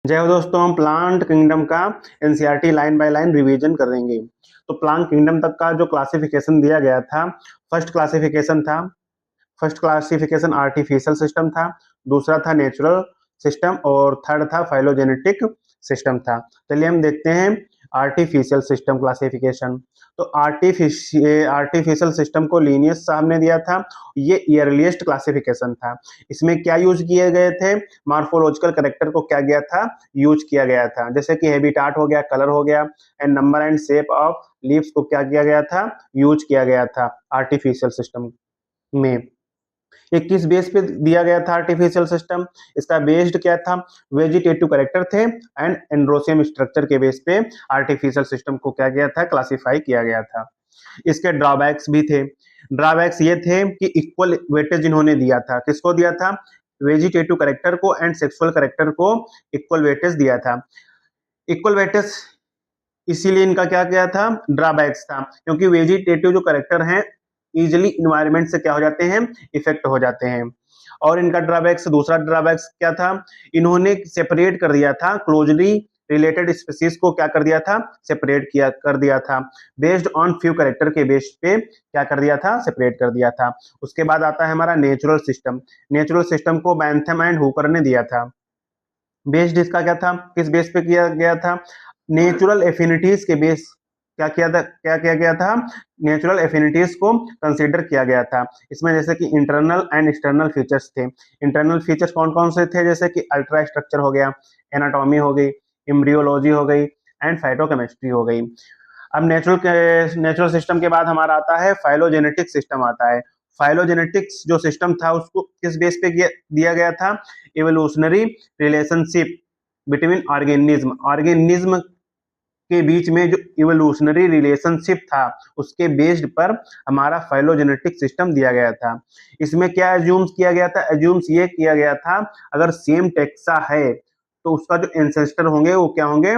जय हो दोस्तों, हम प्लांट किंगडम का NCERT line by line revision करेंगे। तो प्लांट किंगडम तक का जो क्लासिफिकेशन दिया गया था, फर्स्ट क्लासिफिकेशन था फर्स्ट क्लासिफिकेशन आर्टिफिशियल सिस्टम था, दूसरा था नेचुरल सिस्टम और थर्ड था फाइलोजेनेटिक सिस्टम था। चलिए हम देखते हैं आर्टिफिशियल सिस्टम क्लासिफिकेशन। तो आर्टिफिशियल सिस्टम को लीनियस साहब ने दिया था। ये अर्लीस्ट क्लासिफिकेशन था। इसमें क्या यूज किए गए थे? मार्फोलॉजिकल करेक्टर को क्या गया था, यूज किया गया था, जैसे कि हैबिटाट हो गया, कलर हो गया and number and shape of leaves को क्या किया गया था, यूज किया गया था आर्टिफिशियल सिस्टम में। ये किस बेस पे दिया गया था आर्टिफिशियल सिस्टम? इसका बेस्ड क्या था? वेजिटेटिव कैरेक्टर थे एंड एंड्रोसियम स्ट्रक्चर के बेस पे आर्टिफिशियल सिस्टम को क्या गया था, क्लासिफाई किया गया था। इसके ड्रॉबैक्स भी थे। ड्रॉबैक्स ये थे कि इक्वल वेटेज इन्होंने दिया था। किसको दिया था? वेजिटेटिव कैरेक्टर को एंड सेक्सुअल कैरेक्टर को इक्वल वेटेज दिया था। इक्वल वेटेज इसीलिए इनका क्या क्या था, ड्रॉबैक्स था, क्योंकि वेजिटेटिव जो करेक्टर हैं इजिली इन्वायरमेंट से क्या हो जाते हैं, इफेक्ट हो जाते हैं। और इनका ड्रॉबैक्स, दूसरा ड्रॉबैक्स क्या था, इन्होंने सेपरेट कर दिया था क्लोजली रिलेटेड स्पीसीज को, क्या कर दिया था, सेपरेट किया कर दिया था। बेस्ड ऑन फ्यू करेक्टर के बेस पे क्या कर दिया था, सेपरेट कर दिया था। उसके बाद आता है हमारा नेचुरल सिस्टम। नेचुरल सिस्टम को बैंथम एंड हुकर ने दिया था। बेस्ड इसका क्या था, किस बेस पे किया गया था, नेचुरल एफिनिटीज के बेस क्या किया था, क्या किया गया था, नेचुरल एफिनिटीज को कंसीडर किया गया था। इसमें जैसे कि इंटरनल एंड एक्सटर्नल फीचर्स थे। इंटरनल फीचर्स कौन कौन से थे? जैसे कि अल्ट्रा स्ट्रक्चर हो गया, एनाटॉमी हो गई, एम्ब्रियोलॉजी हो गई एंड फाइटोकेमिस्ट्री हो गई। अब नेचुरल सिस्टम के बाद हमारा आता है फाइलोजेनेटिक सिस्टम आता है। फाइलोजेनेटिक्स जो सिस्टम था उसको किस बेस पे दिया गया था? Evolutionary relationship between organism, organism के बीच में जो इवोल्यूशनरी रिलेशनशिप था उसके बेस्ड पर हमारा फाइलोजेनेटिक सिस्टम दिया गया था। इसमें क्या एज्यूम्स किया गया था? एज्यूम्स ये किया गया था अगर सेम टेक्सा है तो उसका जो एंसेस्टर होंगे वो क्या होंगे,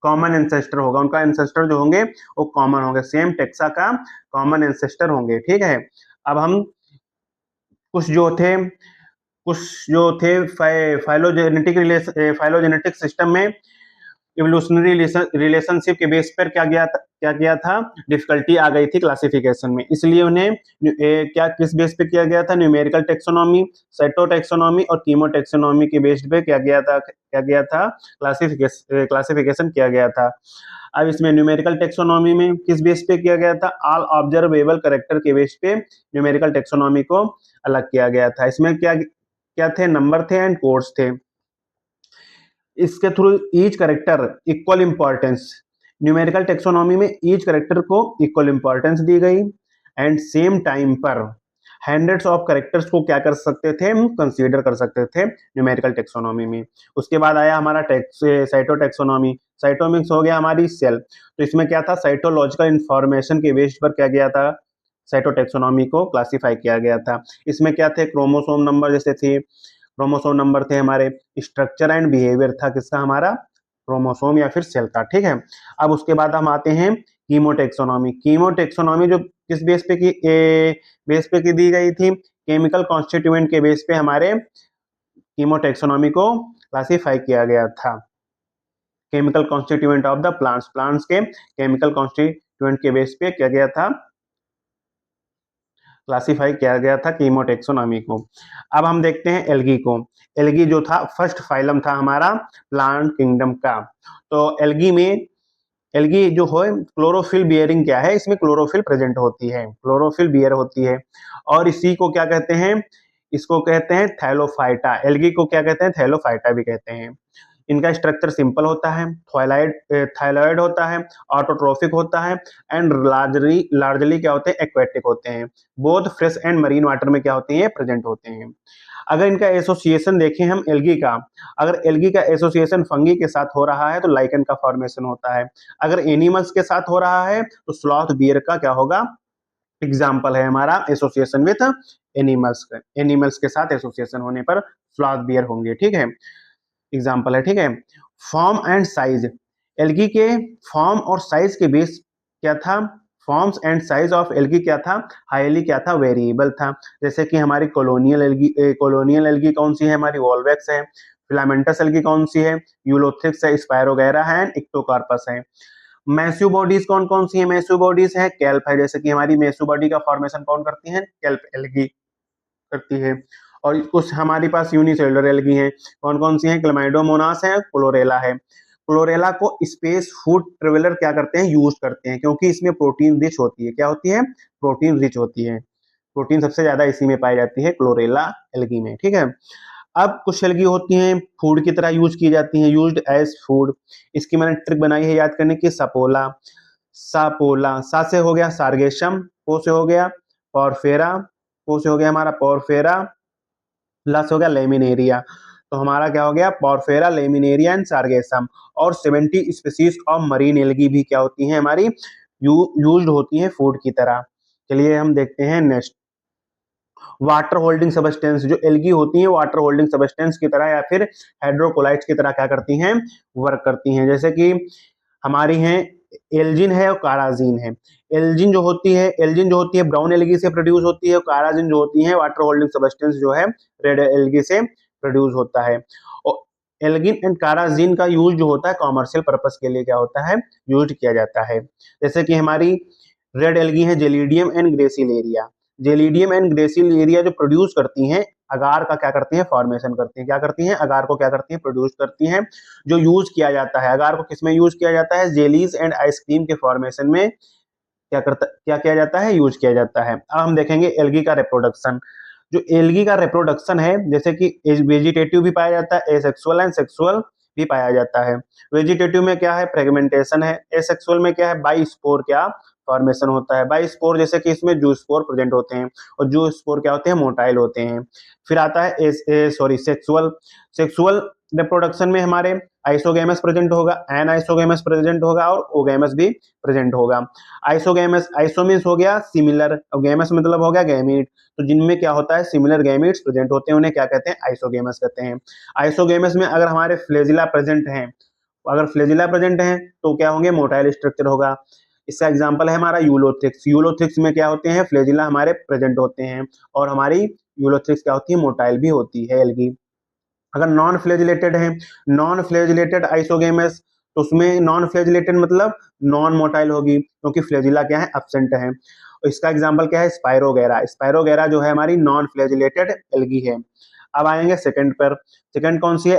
कॉमन एंसेस्टर होगा, उनका एंसेस्टर जो होंगे वो कॉमन होंगे, सेम टेक्सा का कॉमन एंसेस्टर होंगे। ठीक है। अब हम कुछ जो थे कुछ जो थे फाइलोजेनेटिक सिस्टम में इवोल्यूशनरी रिलेशनशिप के बेस पर क्या किया था, डिफिकल्टी आ गई थी क्लासिफिकेशन में, इसलिए उन्हें क्या किस बेस पे किया गया था, न्यूमेरिकल टेक्सोनॉमी, सेटो टेक्सोनॉमी और कीमो टेक्सोनॉमी के बेस्ड पे क्या गया था क्लासिफिकेशन किया गया था। अब इसमें न्यूमेरिकल टेक्सोनॉमी में किस बेस पे किया गया था, ऑल ऑब्जर्वेबल करेक्टर के बेस पे न्यूमेरिकल टेक्सोनॉमी को अलग किया गया था। इसमें क्या क्या थे, नंबर थे एंड कोड्स थे। इसके through each character equal importance, numerical taxonomy में ईच करेक्टर को इक्वल इंपॉर्टेंस दी गई एंड सेम टाइम पर हंड्रेड्स ऑफ करेक्टर्स को क्या कर सकते थे, हम कंसीडर कर सकते थे न्यूमेरिकल टेक्सोनॉमी में। उसके बाद आया हमारा साइटो टेक्सोनॉमी। साइटोमिक्स हो गया हमारी सेल, तो इसमें क्या था, साइटोलॉजिकल इंफॉर्मेशन के बेस पर क्या गया था, साइटोटेक्सोनॉमी को क्लासिफाई किया गया था। इसमें क्या थे, क्रोमोसोम नंबर जैसे थे, क्रोमोसोम नंबर थे हमारे, स्ट्रक्चर एंड बिहेवियर था किसका, हमारा क्रोमोसोम या फिर सेल का। ठीक है। अब उसके बाद हम आते हैं कीमोटेक्सोनॉमी। कीमोटेक्सोनॉमी जो किस बेस पे की दी गई थी, केमिकल कॉन्स्टिट्यूएंट के बेस पे हमारे कीमोटेक्सोनॉमी को क्लासिफाई किया गया था। Chemical constituent of the plants, plants के केमिकल कॉन्स्टिट्यूएंट के बेस पे क्या गया था, क्लासिफाई किया गया था कीमोटेक्सोनॉमी को। अब हम देखते हैं एल्गी को। एल्गी जो था फर्स्ट फाइलम था हमारा प्लांट किंगडम का। तो एल्गी जो है क्लोरोफिल बियरिंग क्या है, इसमें क्लोरोफिल प्रेजेंट होती है, क्लोरोफिल बियर होती है। और इसी को क्या कहते हैं, इसको कहते हैं थैलोफाइटा। एल्गी को क्या कहते हैं, थैलोफाइटा भी कहते हैं। इनका स्ट्रक्चर सिंपल होता है, थायलॉइड होता है, ऑटोट्रोफिक होता है एंड लार्जली क्या होते हैं, एक्वेटिक होते हैं। Both fresh and marine water में क्या होते हैं, प्रेजेंट होते हैं। अगर इनका एसोसिएशन देखें हम एल्गी का, अगर एल्गी का एसोसिएशन फंगी के साथ हो रहा है तो लाइकन का फॉर्मेशन होता है। अगर एनिमल्स के साथ हो रहा है तो स्लॉथ बियर का क्या होगा, एग्जाम्पल है हमारा एसोसिएशन विथ एनिमल्स के साथ एसोसिएशन होने पर स्लॉथ बियर होंगे। ठीक है, एग्जाम्पल है। ठीक है। फॉर्म एंड साइज, एल्गी के फॉर्म और साइज के बेस क्या था, forms and size of algae क्या था, हाईली क्या था, वेरिएबल था। जैसे कि हमारी कॉलोनियल एल्गी कौन सी है, हमारी वॉल्वेक्स है। फिलामेंटस एल्गी कौन सी है? यूलोथ्रिक्स है, स्पायरोगैरा है, इक्टोकार्पस है। मैस्यू बॉडीज कौन कौन सी है? मैस्यू बॉडीज है केल्प है, जैसे कि हमारी मैस्यू बॉडी का फॉर्मेशन कौन करती है? केल्प एल्गी करती है। और कुछ हमारे पास यूनिसेलुलर एल्गी हैं, कौन कौन सी हैं? क्लेमाइडोमोनास है, क्लोरेला है। क्लोरेला को स्पेस फूड ट्रेवलर क्या करते हैं? यूज करते हैं, क्योंकि इसमें प्रोटीन रिच होती है। क्या होती है? प्रोटीन रिच होती है। प्रोटीन सबसे ज्यादा इसी में पाई जाती है, क्लोरेला एल्गी में, ठीक है। अब कुछ एल्गी होती हैं फूड की तरह यूज की जाती हैं, यूज्ड एज फूड। इसकी मैंने ट्रिक बनाई है याद करने की, सपोला, सापोला, सा से हो गया सार्गेशम, पो से हो गया पॉरफेरा, पो से हो गया हमारा पॉरफेरा, ला से हो गया लेमिनेरिया। तो हमारा क्या हो गया? पॉरफेरा, लेमिनेरिया एंड सार्गेसम। और 70 स्पीसीज ऑफ मरीन एल्गी भी क्या होती हैं हमारी? यूज्ड होती हैं फूड की तरह। चलिए हम देखते हैं नेक्स्ट। वाटर होल्डिंग सबस्टेंस, जो एल्गी होती हैं वाटर होल्डिंग सबस्टेंस की तरह या फिर हाइड्रोकोलाइट्स की तरह क्या करती हैं? वर्क करती हैं। जैसे कि हमारी हैं एल्जिन है और काराजीन है। एल्जिन जो होती है ब्राउन एल्गी से प्रोड्यूस होती है, और काराजीन जो होती है वाटर होल्डिंग सबस्टेंस जो है रेड एल्गी से प्रोड्यूस होता है। और एल्गिन एंड काराजीन का यूज जो होता है कॉमर्शियल पर्पस के लिए क्या होता है? यूज किया जाता है। जैसे कि हमारी रेड एल्गी है gelidium and gracilaria. Gelidium and gracilaria जो प्रोड्यूस करती हैं अगार का क्या करती हैं? फॉर्मेशन करती हैं। क्या करती हैं? अगार को क्या करती हैं? प्रोड्यूस करती हैं। जो यूज किया जाता है अगार को किसमें यूज किया जाता है? जेलीज एंड आइसक्रीम के फॉर्मेशन में क्या किया जाता है? यूज किया जाता है। अब हम देखेंगे एल्गी का रिप्रोडक्शन। जो एल्गी का रिप्रोडक्शन है, जैसे कि वेजिटेटिव भी पाया जाता है, एसेक्सुअल एंड सेक्सुअल भी पाया जाता है। वेजिटेटिव में क्या है? फ्रेगमेंटेशन है। एसेक्सुअल में क्या है? बाइस्पोर क्या फॉर्मेशन होता है। बाइस्पोर जैसे कि इसमें जूस्पोर प्रेजेंट होते हैं, और जूस्पोर क्या होते हैं? मोटाइल होते हैं। फिर आता है सेक्सुअल। सेक्सुअल रिप्रोडक्शन में हमारे आइसोगेमस प्रेजेंट होगा, एन आइसोगेमस प्रेजेंट होगा, और ओगेमस भी प्रेजेंट होगा। आइसोगेमस, आइसो मीन्स हो गया सिमिलर, और गेमस मतलब हो गया गैमीट। तो जिनमें क्या होता है? सिमिलर गैमीट्स प्रेजेंट होते हैं, उन्हें क्या कहते हैं? आइसोगेमस कहते हैं। आइसोगेमस में अगर हमारे फ्लैजिला प्रेजेंट हैं, अगर फ्लैजिला प्रेजेंट हैं तो क्या होंगे? मोटाइल स्ट्रक्चर होगा। इसका एग्जांपल है हमारा यूलोथ्रिक्स। यूलोथ्रिक्स में क्या होते हैं? फ्लैजिला हमारे प्रेजेंट होते हैं, और हमारी यूलोथ्रिक्स क्या होती है? मोटाइल भी होती है एल्गी। अगर नॉन फ्लैजिलेटेड है, नॉन फ्लैजिलेटेड आइसोगेमस, तो उसमें नॉन फ्लैजिलेटेड मतलब नॉन मोटाइल होगी, क्योंकि फ्लैजिला क्या है? एब्सेंट है। और इसका एग्जांपल क्या है? स्पायरोगैरा। स्पायरोगैरा जो है हमारी नॉन फ्लैजिलेटेड एल्गी है। अब आएंगे सेकंड पर। सेकंड कौन सी है?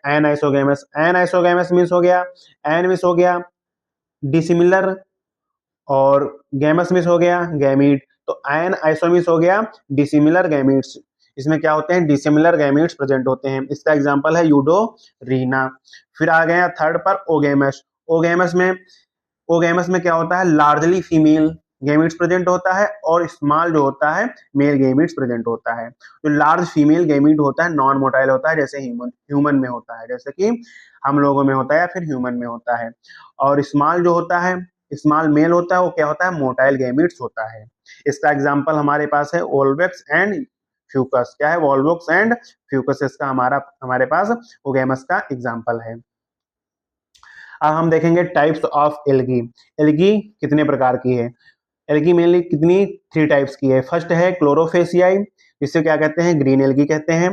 Anisogamous. Anisogamous means हो गया, एन मीन्स हो गया डिसिमिलर, और गैमस मीन्स हो गया गैमीट। तो एन आइसोमिस हो गया डिसिमिलर गैमीट्स। इसमें क्या होते हैं? डिसिमिलर गैमीट्स प्रेजेंट होते हैं। इसका एग्जांपल है यूडोरीना। फिर आ गया थर्ड पर ओगेमस। ओगेमस में ओगेमस में क्या होता है? लार्जली फीमेल गैमीट्स प्रेजेंट होता है, और स्मॉल जो होता है मेल गैमीट्स प्रेजेंट होता है। जो लार्ज फीमेल गैमीट होता है नॉन मोटाइल होता है, जैसे ह्यूमन में होता है, जैसे कि हम लोगों में होता है या फिर ह्यूमन में होता है। और स्मॉल जो होता है, स्मॉल मेल होता है, वो क्या होता है? मोटाइल गैमीट्स होता है। इसका एग्जांपल हमारे पास है वोल्वेक्स एंड फ्यूकस। क्या है? वोल्वोक्स एंड फ्यूकस इसका हमारे पास ओगेमस का एग्जांपल है। अब हम देखेंगे टाइप्स ऑफ एल्गी। एल्गी कितने प्रकार की है? एल्गी मेनली कितनी? 3 टाइप्स की है। फर्स्ट है क्लोरोफेसियाई, जिसे क्या कहते हैं? ग्रीन एल्गी कहते हैं।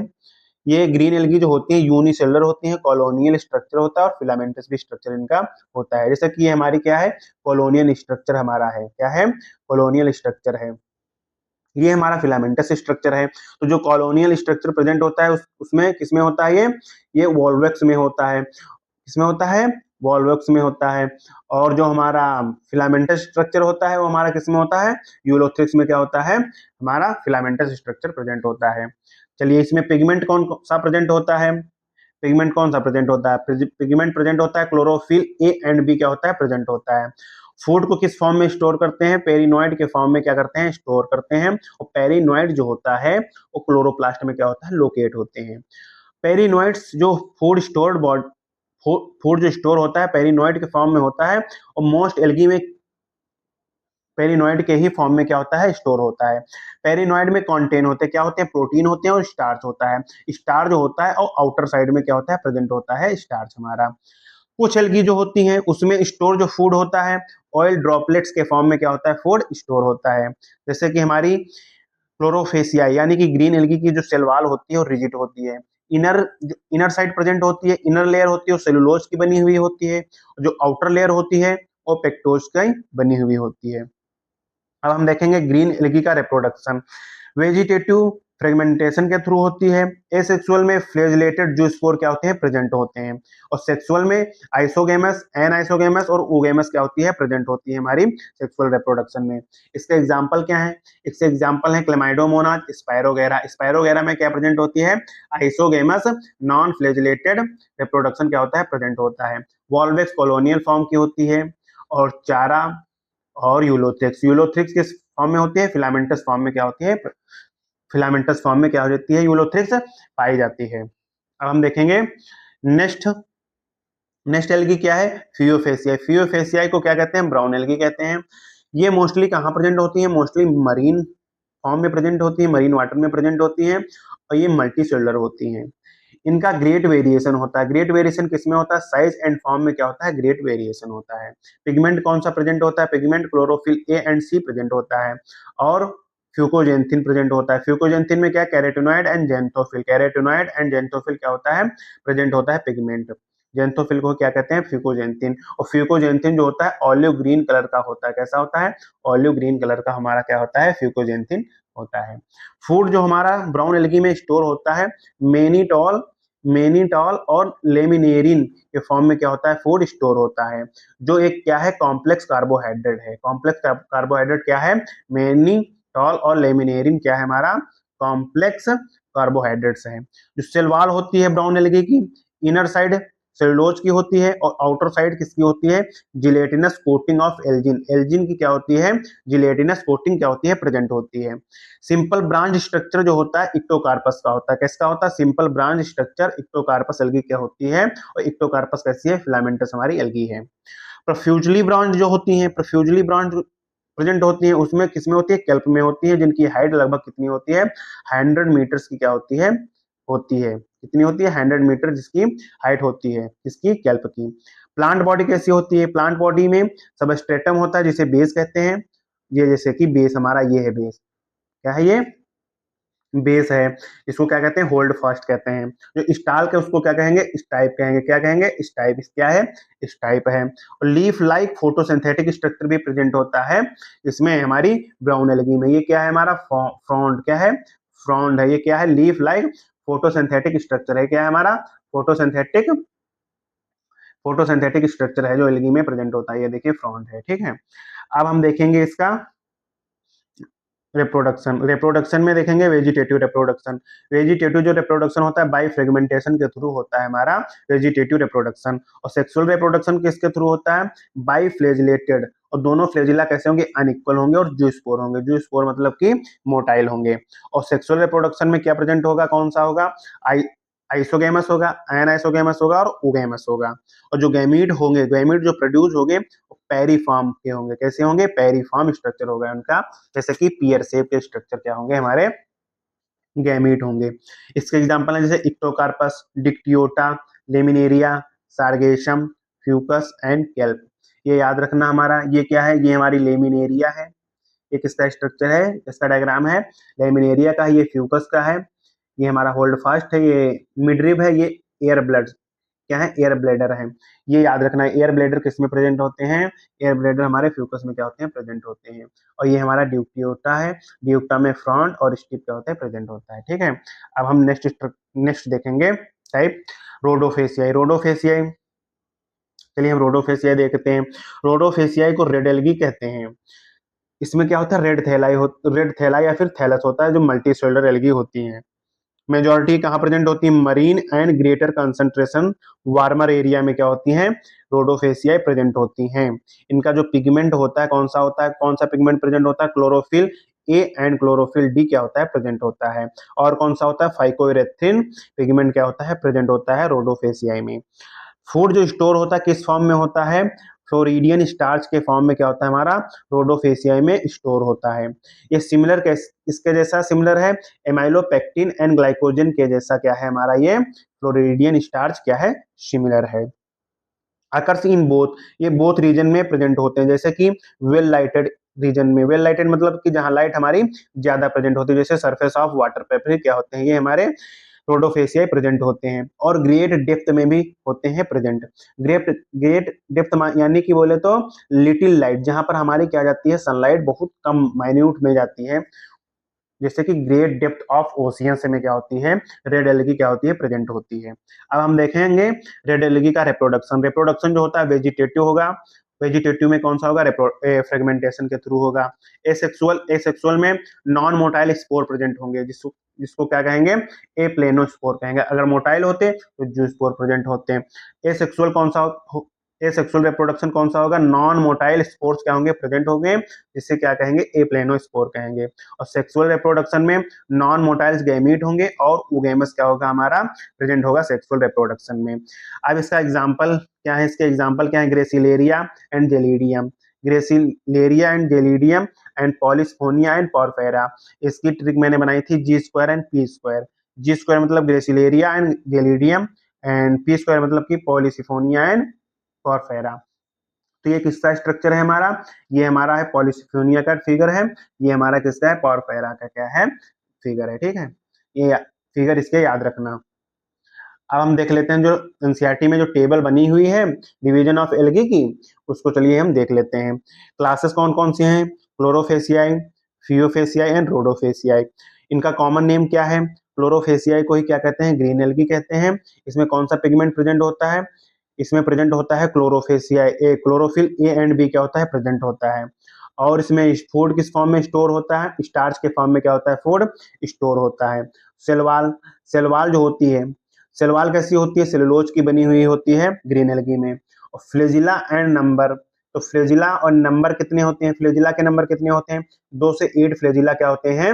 ये ग्रीन एल्गी जो होती है यूनिसेलुलर होती है, कॉलोनियल स्ट्रक्चर होता है, और फिलामेंटस भी स्ट्रक्चर इनका होता है। जैसे कि ये हमारी क्या है? कॉलोनियल स्ट्रक्चर हमारा है। क्या है? कॉलोनियल स्ट्रक्चर है। ये हमारा फिलामेंटस स्ट्रक्चर है। तो जो कॉलोनियल स्ट्रक्चर प्रेजेंट होता है उसमें किसमें होता है? ये वॉल्वेक्स में होता है। किसमें होता है? वॉल्वेक्स में होता है। और जो हमारा फिलामेंटस स्ट्रक्चर होता है वो हमारा किसमें होता है? यूलोथ्रिक्स में क्या होता है? हमारा फिलामेंटस स्ट्रक्चर प्रेजेंट होता है। चलिए इसमें पिगमेंट कौन सा प्रेजेंट होता है? पिगमेंट कौन सा प्रेजेंट होता है? पिगमेंट प्रेजेंट होता है क्लोरोफिल ए एंड बी क्या होता है? प्रेजेंट होता है। फूड को किस फॉर्म में स्टोर करते हैं? पेरिनोइड के फॉर्म में क्या करते हैं? स्टोर करते हैं। और पेरिनोइड जो होता है वो क्लोरोप्लास्ट में क्या होता है? लोकेट होते हैं। पेरिनोइड्स जो फूड जो स्टोर होता है पेरिनोइड के फॉर्म में होता है, और मोस्ट एल्गी में पेरिनोइड के ही फॉर्म में क्या होता है? स्टोर होता है। पेरिनोइड में कंटेन होते हैं, क्या होते हैं? प्रोटीन होते हैं और स्टार्च होता है। स्टार्च जो होता है और आउटर साइड में क्या होता है? प्रेजेंट होता है स्टार्च हमारा। कुछ एल्गी जो होती हैं उसमें स्टोर जो फूड होता है ऑयल ड्रॉपलेट्स के फॉर्म में क्या होता है? फूड स्टोर होता है। जैसे कि हमारी क्लोरोफेसिया यानी कि ग्रीन एल्गी की जो सेल वॉल होती है वो रिजिड होती है। इनर साइड प्रेजेंट होती है, इनर लेयर होती है वो सेलुलोज की बनी हुई होती है, जो आउटर लेयर होती है वो पेक्टोज की बनी हुई होती है। अब हम देखेंगे ग्रीन एल्गी का रिप्रोडक्शन। वेजिटेटिव फ्रेगमेंटेशन के थ्रू होती है। एसेक्सुअल में फ्लैजिलेटेड जूस्पोर क्या होते हैं, प्रेजेंट होते हैं। और सेक्सुअल में आइसोगेमस, एनाइसोगेमस और ओगेमस क्या होती है, प्रेजेंट होती है हमारी सेक्सुअल रिप्रोडक्शन में। इसके एग्जांपल क्या है, इसके एग्जांपल है क्लेमाइडोमोनाज, स्पायरोगेरा। स्पायरोगेरा में क्या प्रेजेंट होती है, आइसोगेमस। नॉन फ्लैजिलेटेड रिप्रोडक्शन क्या होता है, प्रेजेंट होता है। वॉल्वेक्स कॉलोनियल फॉर्म की होती है। और चारा और यूलोथ्रिक्स, यूलोथ्रिक्स किस फॉर्म में होती है, फिलामेंटस फॉर्म में क्या होती है, फिलामेंटस फॉर्म में क्या हो जाती है, यूलोथ्रिक्स पाई जाती है। अब हम देखेंगे नेक्स्ट नेक्स्ट एल्गी क्या है, फियोफेसियाई। फियोफेसियाई को क्या कहते हैं, ब्राउन एल्गी कहते हैं। ये मोस्टली कहाँ प्रेजेंट होती है, मोस्टली मरीन फॉर्म में प्रेजेंट होती है, मरीन वाटर में प्रेजेंट होती है, और ये मल्टी सेलुलर होती हैं। इनका ग्रेट वेरिएशन होता है। ग्रेट वेरिएशन किसमें होता है, साइज एंड फॉर्म में क्या होता है, ग्रेट वेरिएशन होता है। पिगमेंट कौन सा प्रेजेंट होता है, pigment chlorophyll a and c present होता है। और फ्यूकोजेंथिन प्रेजेंट होता है। फ्यूकोजेंथिन में क्या, carotenoid and xanthophyll, carotenoid and xanthophyll क्या होता है, प्रेजेंट होता है पिगमेंट। जेंथोफिल को क्या कहते हैं, फ्यूकोजेंथिन। और फ्यूकोजेंथिन जो होता है ऑलिव ग्रीन कलर का होता है। कैसा होता है, ऑलिव ग्रीन कलर का हमारा क्या होता है, फ्यूकोजेंथिन होता है। फूड जो हमारा ब्राउन एल्गी में स्टोर होता है, मेनिटॉल मेनिटॉल और लेमिनेरिन के फॉर्म में क्या होता है, फूड स्टोर होता है। जो एक क्या है, कॉम्प्लेक्स कार्बोहाइड्रेट है। कॉम्प्लेक्स कार्बोहाइड्रेट क्या है, मेनिटॉल और लेमिनेरिन क्या है हमारा, कॉम्प्लेक्स कार्बोहाइड्रेट्स है। जो सेल वॉल होती है ब्राउन एल्गी की, इनर साइड सेलुलोज की होती है और आउटर साइड किसकी होती है, gelatinous coating of Elgin. Elgin की क्या होती है, जिलेटिनस कोटिंग क्या होती है, प्रेजेंट होती है। सिंपल ब्रांच स्ट्रक्चर जो होता है इक्टोकार्पस का होता है। किसका होता है, सिंपल ब्रांच स्ट्रक्चर इक्टोकार्पस एल्गी क्या होती है, और इक्टोकार्पस कैसी है, फिलामेंटस हमारी एल्गी है। प्रोफ्यूजली ब्रांच जो होती है, प्रोफ्यूजली ब्रांच प्रेजेंट होती है, उसमें किसमें होती है, केल्प में होती है, जिनकी हाइट लगभग कितनी होती है, 100 मीटर्स की क्या होती है कितनी होती है, 100 मीटर जिसकी हाइट होती है, किसकी, केल्प की। प्लांट बॉडी कैसी होती है, प्लांट बॉडी में सबस्ट्रेटम होता है जिसे बेस कहते हैं। ये जैसे कि बेस हमारा ये है, बेस क्या है, ये बेस है। इसको क्या कहते हैं, होल्ड फास्ट कहते हैं। जो स्टाल के उसको क्या कहेंगे, स्टाइप कहेंगे। क्या कहेंगे, स्टाइप। क्या है, स्टाइप है। और लीफ लाइक फोटोसिंथेटिक स्ट्रक्चर भी प्रेजेंट होता है इसमें हमारी ब्राउन एल्गी में। ये क्या है हमारा, फ्रॉन्ड। क्या है, फ्रॉन्ड है। ये क्या है, लीफ लाइक फोटोसिंथेटिक स्ट्रक्चर है। क्या है हमारा, फोटोसिंथेटिक स्ट्रक्चर है जो एल्गी में प्रेजेंट होता है। ये देखिए फ्रॉन्ड है, ठीक है। अब हम देखेंगे इसका रिप्रोडक्शन में देखेंगे वेजिटेटिव रिप्रोडक्शन। वेजिटेटिव जो रिप्रोडक्शन होता है बाय फ्रेगमेंटेशन के थ्रू होता है हमारा वेजिटेटिव रिप्रोडक्शन। और सेक्सुअल रिप्रोडक्शन किसके थ्रू होता है, बाय फ्लैजिलेटेड। और दोनों फ्लैजिला कैसे होंगे, अनइक्वल होंगे और जूस्पोर होंगे। जूस्पोर मतलब कि मोटाइल होंगे। और सेक्सुअल रिप्रोडक्शन में क्या प्रेजेंट होगा, कौन सा होगा, आइसोगेमस होगा, एनाइसोगेमस होगा और ओगेमस होगा। और जो गैमीट होंगे, गैमीट जो प्रोड्यूस होंगे पेरीफॉर्म के होंगे। कैसे होंगे, पेरीफॉर्म स्ट्रक्चर होगा उनका। जैसे कि पियर शेप के स्ट्रक्चर क्या होंगे, हमारे गैमीट होंगे। इसके एग्जांपल है जैसे Ectocarpus, Dictyota, Laminaria, Sargassum, Fucus and kelp. ये याद रखना हमारा, ये क्या है, ये हमारी लेमिनेरिया है। ये किसका स्ट्रक्चर है, इसका डायग्राम है लेमिनेरिया का। ये फ्यूकस का है। ये हमारा होल्ड फास्ट है। ये मिडरिब है। ये एयर ब्लड क्या है, एयर ब्लेडर है। ये याद रखना है, एयर ब्लेडर किस में प्रेजेंट होते हैं, एयर ब्लेडर हमारे फ्यूकस में क्या होते हैं, प्रेजेंट होते हैं। और ये हमारा ड्यूक्टियोटा है। ड्यूक्टा में फ्रंट और स्टिप क्या होता है, प्रेजेंट होता है, ठीक है। अब हम नेक्स्ट देखेंगे टाइप, रोडोफेसियाई। रोडोफेसियाई, चलिए हम रोडोफेसियाई देखते हैं। रोडोफेसियाई को रेड एल्गी कहते हैं। इसमें क्या होता है, रेड थैलाई या फिर थैलस होता है, जो मल्टी सेलुलर एल्गी होती है। मेजोरिटी कहाँ प्रेजेंट होती है, marine and greater concentration warmer area में क्या होती हैं, रोडोफेसियाई प्रेजेंट होती हैं। इनका जो पिगमेंट होता है कौन सा होता है, कौन सा पिगमेंट प्रेजेंट होता है, chlorophyll a and chlorophyll D क्या होता है, प्रेजेंट होता है। और कौन सा होता है, फाइकोइरेथिन पिगमेंट क्या होता है, प्रेजेंट होता है रोडोफेसियाई में। फूड जो स्टोर होता है किस फॉर्म में होता है, फ्लोरिडियन स्टार्च के फॉर्म में क्या होता है हमारा, रोडोफेसियाई में स्टोर होता है। ये सिमिलर इसके जैसा सिमिलर है एमाइलोपेक्टिन एंड ग्लाइकोजन के जैसा क्या है हमारा, ये फ्लोरिडियन स्टार्च क्या है, सिमिलर है। अकर्स इन बोथ, ये बोथ रीजन में प्रेजेंट होते हैं। जैसे कि वेल लाइटेड रीजन में, वेल लाइटेड मतलब कि जहां लाइट हमारी ज्यादा प्रेजेंट होती है, जैसे सरफेस ऑफ वाटर पे, फिर क्या होते हैं ये हमारे रोडोफेसियाई प्रेजेंट होते हैं, और ग्रेट डेप्थ में भी होते हैं प्रेजेंट। ग्रेट ग्रेट डेप्थ यानी कि बोले तो लिटिल लाइट, जहां पर हमारी क्या जाती है, सनलाइट बहुत कम माइन्यूट में जाती है, जैसे कि ग्रेट डेप्थ ऑफ ओशियन से में क्या होती है, रेड एलगी क्या होती है, प्रेजेंट होती है। अब हम देखेंगे रेड एलगी का रिप्रोडक्शन। रिप्रोडक्शन जो होता है वेजिटेटिव होगा। वेजिटेटिव में कौन सा होगा, फ्रेगमेंटेशन के थ्रू होगा। एसेक्सुअल में नॉन मोटाइल स्पोर प्रेजेंट होंगे, जिसको जिसको क्या कहेंगे, ए प्लेनो स्पोर कहेंगे। अगर मोटाइल होते तो जू स्पोर प्रेजेंट होते हैं। एसेक्सुअल कौन सा एसेक्सुअल रिप्रोडक्शन कौन सा होगा, नॉन मोटाइल स्पोर्स क्या होंगे, प्रेजेंट होंगे, जिससे क्या कहेंगे, ए प्लेनो स्पोर कहेंगे। और सेक्सुअल रिप्रोडक्शन में नॉन मोटाइल्स गैमीट होंगे और उगेमस क्या होगा हमारा, प्रेजेंट होगा सेक्सुअल रिप्रोडक्शन में। अब इसका एग्जांपल क्या है, इसके एग्जांपल क्या है, Gracilaria and Gelidium, Gracilaria and Gelidium and Polysiphonia and Porphyra. इसकी ट्रिक मैंने बनाई थी G square and P square. G square मतलब Gracilaria and Gelidium, and P square मतलब कि पॉलिसिफोनिया एंड पॉरफेरा। तो ये किसका स्ट्रक्चर है हमारा, ये हमारा है पॉलिसिफोनिया का फिगर है, ये हमारा किसका है, पॉरफेरा का क्या है, फिगर है। ठीक है, ये फिगर इसके याद रखना। अब हम देख लेते हैं जो एनसीईआरटी में जो टेबल बनी हुई है डिवीजन ऑफ एल्गी की, उसको चलिए हम देख लेते हैं। क्लासेस कौन कौन सी हैं, क्लोरोफेसियाई, फियोफेसियाई एंड रोडोफेसियाई। इनका कॉमन नेम क्या है, क्लोरोफेसियाई को ही क्या कहते हैं, ग्रीन एल्गी कहते हैं। इसमें कौन सा पिगमेंट प्रेजेंट होता है, इसमें प्रेजेंट होता है क्लोरोफेसियाई ए, क्लोरोफिल ए एंड बी क्या होता है, प्रेजेंट होता है। और इसमें फूड किस फॉर्म में स्टोर होता है, स्टार्च के फॉर्म में क्या होता है, फूड स्टोर होता है। सेलवाल, सेलवाल जो होती है, सेलवाल कैसी होती है, सेलुलोज की बनी हुई होती है ग्रीन एल्गी में। और फ्लेजिला एंड नंबर, तो फ्लेजिला और नंबर कितने होते हैं, फ्लेजिला के नंबर कितने होते हैं, 2 से 8 फ्लेजिला क्या होते हैं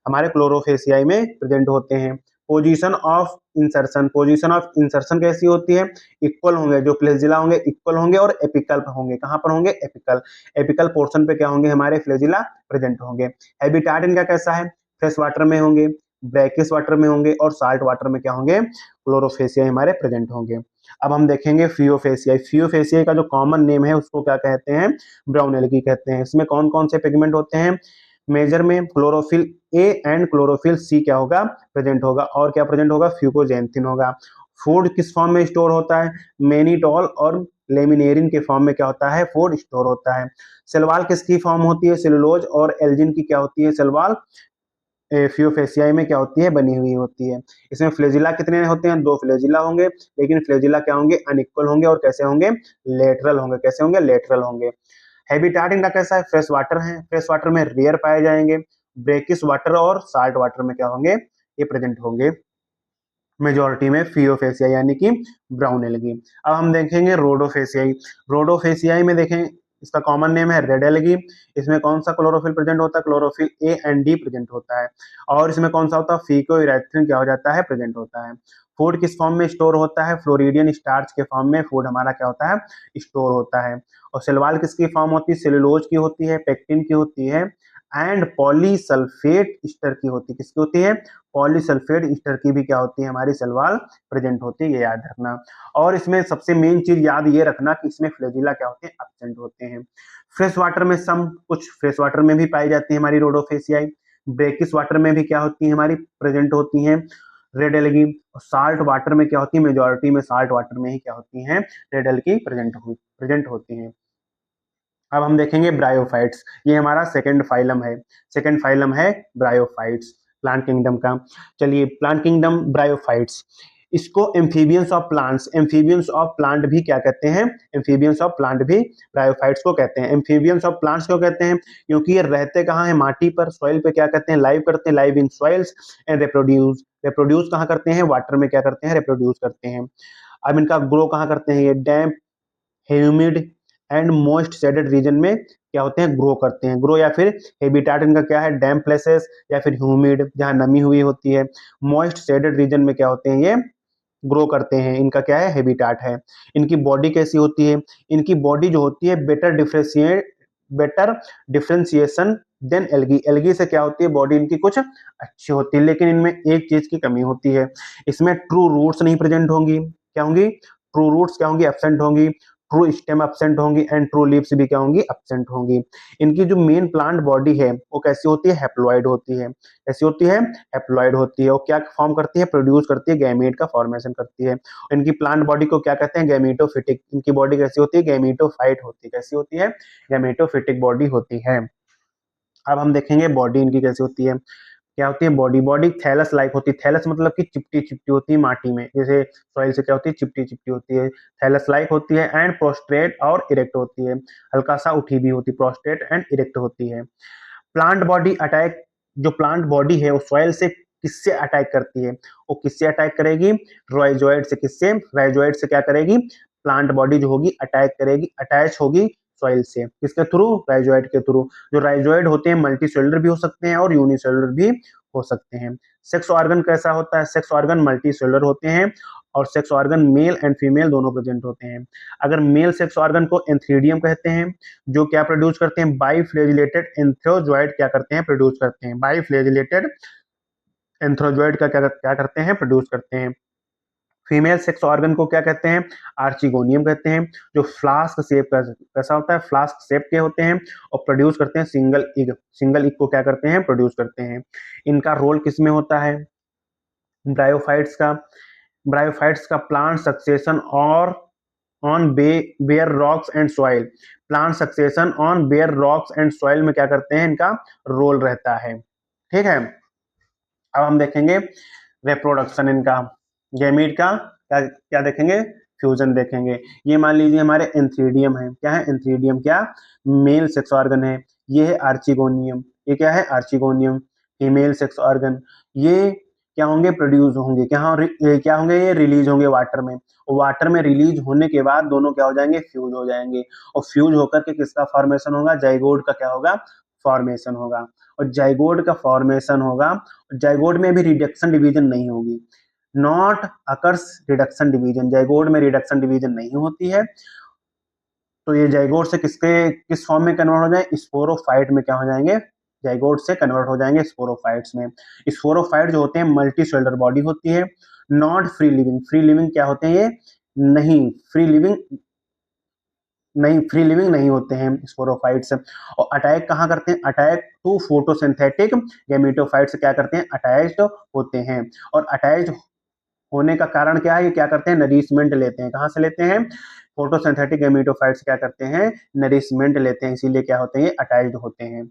हमारे क्लोरोफेसियाई में प्रेजेंट होते हैं। Position of insertion, position of insertion कैसी होती है, इक्वल होंगे, जो फ्लेजिला होंगे इक्वल होंगे और एपिकल होंगे। कहां पर होंगे, एपिकल, एपिकल पोर्शन पे क्या होंगे हमारे फ्लेजिला प्रेजेंट होंगे। हैबिटाट इनका कैसा है, फ्रेश वाटर में होंगे, ब्रैकिश वाटर में होंगे, और साल्ट वाटर में क्या होंगे, क्लोरोफेसियाई हमारे प्रेजेंट होंगे। अब हम देखेंगे फियोफेसियाई। फियोफेसियाई का जो कॉमन नेम है उसको क्या कहते हैं, ब्राउन एल्गी कहते हैं। इसमें कौन कौन से पिगमेंट होते हैं, मेजर में chlorophyll a and chlorophyll c क्या होगा, प्रेजेंट होगा, और क्या प्रेजेंट होगा, फ्यूकोजेंथिन होगा। फूड किस फॉर्म में स्टोर होता है, मेनिटॉल और लेमिनेरिन के फॉर्म में क्या होता है, फूड स्टोर होता है। सेलवाल किसकी फॉर्म होती है, सेलुलोज और एल्जिन की क्या होती है, सेलवाल फियोफेसियाई में क्या होती है, बनी हुई होती है। इसमें फ्लेजिला कितने होते हैं, 2 फ्लेजिला होंगे, लेकिन फ्लेजिला क्या होंगे, अनइक्वल होंगे, और कैसे होंगे, लेटरल होंगे। कैसे होंगे, लेटरल होंगे। हैबिटाट इनका कैसा है, फ्रेश वाटर है, फ्रेश वाटर में रेयर पाए जाएंगे। ब्रेकिश वाटर और साल्ट वाटर में क्या होंगे, ये प्रेजेंट होंगे मेजोरिटी में फियोफेसिया यानी कि ब्राउन एल्गी। अब हम देखेंगे रोडोफेसियाई। रोडोफेसियाई में देखें, इसका कॉमन नेम है रेड एल्गी। इसमें कौन सा क्लोरोफिल प्रेजेंट होता है, chlorophyll a and D present होता है। और इसमें कौन सा होता है, फीकोइरेथ्रिन क्या हो जाता है, प्रेजेंट होता है। फूड किस फॉर्म में स्टोर होता है, फ्लोरिडियन स्टार्च के फॉर्म में फूड हमारा क्या होता है, स्टोर होता है। और सेलवाल किसकी फॉर्म होती है, सेलुलोज की होती है, पेक्टिन की होती है, एंड पॉलीसल्फेट ईस्टर की होती है। किसकी होती है, पॉलीसल्फेट ईस्टर की भी क्या होती है हमारी सेलवाल प्रेजेंट होती है, ये याद रखना। और इसमें सबसे मेन चीज याद ये रखना कि इसमें फ्लेजिला क्या होते हैं, एब्सेंट होते हैं। फ्रेश वाटर में सम कुछ फ्रेश वाटर में भी पाई जाती है हमारी रोडोफेसियाई। ब्रेकिस वाटर में भी क्या होती है हमारी, प्रेजेंट होती हैं रेड एल्गी। साल्ट वाटर में क्या होती है, मेजोरिटी में साल्ट वाटर में ही क्या होती हैं, रेड एल्गी प्रेजेंट होती हैं। अब हम देखेंगे ब्रायोफाइट्स, ये हमारा सेकंड फाइलम है। सेकंड फाइलम है ब्रायोफाइट्स प्लांट किंगडम का। चलिए प्लांट किंगडम ब्रायोफाइट्स, इसको amphibians of plants, amphibians of plant भी क्या कहते हैं, एम्फीबियंस ऑफ प्लांट भी ब्रायोफाइट्स को कहते हैं। एम्फीबियंस ऑफ प्लांट्स क्यों कहते हैं, क्योंकि ये रहते कहाँ है, माटी पर, सॉइल पे क्या करते हैं, लाइव करते हैं, live in soils, and reproduce, reproduce कहाँ करते हैं, वाटर में क्या करते हैं, रिप्रोड्यूस करते हैं। अब इनका ग्रो कहाँ करते हैं, ये damp, humid and most shaded region में क्या होते हैं, ग्रो करते हैं। ग्रो या फिर हैबिटाट इनका क्या है, डैम्प प्लेसेस या फिर ह्यूमिड जहां नमी हुई होती है। मॉइस्ट शेडेड रीजन में क्या होते हैं, ये ग्रो करते हैं, इनका क्या है, हैबिटाट है। इनकी बॉडी कैसी होती है, इनकी बॉडी जो होती है better differentiation than algae, algae से क्या होती है, बॉडी इनकी कुछ अच्छी होती है, लेकिन इनमें एक चीज की कमी होती है, इसमें ट्रू रूट्स नहीं प्रेजेंट होंगी। क्या होंगी, ट्रू रूट्स क्या होंगी, एब्सेंट होंगी। ट्रू स्टेम एब्सेंट होंगी एंड ट्रू लीव्स भी क्या होंगी, एब्सेंट होंगी। इनकी जो मेन प्लांट बॉडी है वो कैसी होती है, हैप्लॉइड होती है। कैसी होती है, हैप्लॉइड होती है। और क्या फॉर्म करती है, प्रोड्यूस करती है, गैमेट का फॉर्मेशन करती है। इनकी प्लांट बॉडी को क्या कहते हैं, गैमेटोफिटिक। इनकी बॉडी कैसी होती है, गैमेटोफाइट होती है। कैसी होती है, गैमेटोफिटिक बॉडी होती है। अब हम देखेंगे बॉडी इनकी कैसी होती है। क्या होती है बॉडी, बॉडी थैलस लाइक होती है। थैलस मतलब कि चिपटी चिपटी होती है माटी में, जैसे सॉइल से क्या होती है, चिपटी चिपटी होती है। थैलस लाइक होती है एंड प्रोस्ट्रेट और इरेक्ट होती है। हल्का सा उठी भी होती है, प्रोस्ट्रेट एंड इरेक्ट होती है। प्लांट बॉडी अटैक, जो प्लांट बॉडी है वो सॉइल से किससे अटैक करती है, वो किससे अटैक करेगी, राइजोइड से। किससे, राइजोइड से क्या करेगी, प्लांट बॉडी जो होगी अटैक करेगी, अटैच होगी सॉइल से। किसके थ्रू, राइजोइड के थ्रू। जो राइजोइड होते हैं मल्टी सेलुलर भी हो सकते हैं और यूनिसेलुलर भी हो सकते हैं। सेक्स ऑर्गन कैसा होता है, सेक्स ऑर्गन मल्टी सेलुलर होते हैं और sex organ male and female दोनों प्रेजेंट होते हैं। अगर मेल सेक्स ऑर्गन को एंथ्रीडियम कहते हैं, जो क्या प्रोड्यूस करते हैं, बाइफ्लेजिलेटेड एंथ्रोजॉइड क्या करते हैं, प्रोड्यूस करते हैं। बाइफ्लेजिलेटेड एंथ्रोजॉइड का क्या करते हैं, प्रोड्यूस करते हैं। फीमेल सेक्स ऑर्गन को क्या कहते हैं, आर्चिगोनियम कहते हैं, जो फ्लास्क शेप का कैसा होता है, फ्लास्क शेप के होते हैं और प्रोड्यूस करते हैं सिंगल इग। सिंगल इग को क्या करते हैं, प्रोड्यूस करते हैं। इनका रोल किसमें होता है, ब्रायोफाइट्स का, ब्रायोफाइट्स का प्लांट सक्सेशन और on bare rocks and soil. Plant succession on bare rocks and soil में क्या करते हैं, इनका रोल रहता है। ठीक है। अब हम देखेंगे रिप्रोडक्शन इनका, गैमीट का क्या क्या देखेंगे, फ्यूजन देखेंगे। ये मान लीजिए हमारे एंथ्रीडियम है, क्या है एंथ्रीडियम, क्या मेल सेक्स ऑर्गन है। ये है आर्चिगोनियम, ये क्या है आर्चिगोनियम, फीमेल सेक्स ऑर्गन। ये क्या होंगे, प्रोड्यूस होंगे, क्या होंगे, ये रिलीज होंगे वाटर में। वाटर में रिलीज होने के बाद दोनों क्या हो जाएंगे, फ्यूज हो जाएंगे। और फ्यूज होकर के किसका फॉर्मेशन होगा, जाइगोट का क्या होगा, फॉर्मेशन होगा। और जाइगोट का फॉर्मेशन होगा, जाइगोट में भी रिडक्शन डिवीजन नहीं होगी, not occurs reduction division. Zygote में रिडक्शन डिवीजन नहीं होती है। तो ये जाइगोट से किस फॉर्म में कन्वर्ट हो जाए, स्पोरोफाइट में क्या हो जाएंगे, जाइगोट से कन्वर्ट हो जाएंगे स्पोरोफाइट्स में। स्पोरोफाइट जो होते हैं मल्टी सेलुलर बॉडी होती है, not free living. Free living क्या होते हैं ये, नहीं फ्री लिविंग, नहीं होते हैं स्पोरोफाइट्स। और अटैक कहाँ करते हैं, अटैक टू फोटोसिंथेटिक गैमेटोफाइट्स क्या करते हैं, अटैच्ड होते हैं। और अटैच होने का कारण क्या है, ये क्या करते हैं, नरिशमेंट लेते हैं। कहाँ से लेते हैं, फोटोसिंथेटिक गैमेटोफाइट्स क्या करते हैं, नरिशमेंट लेते हैं, इसीलिए क्या होते हैं, ये अटैच्ड होते हैं।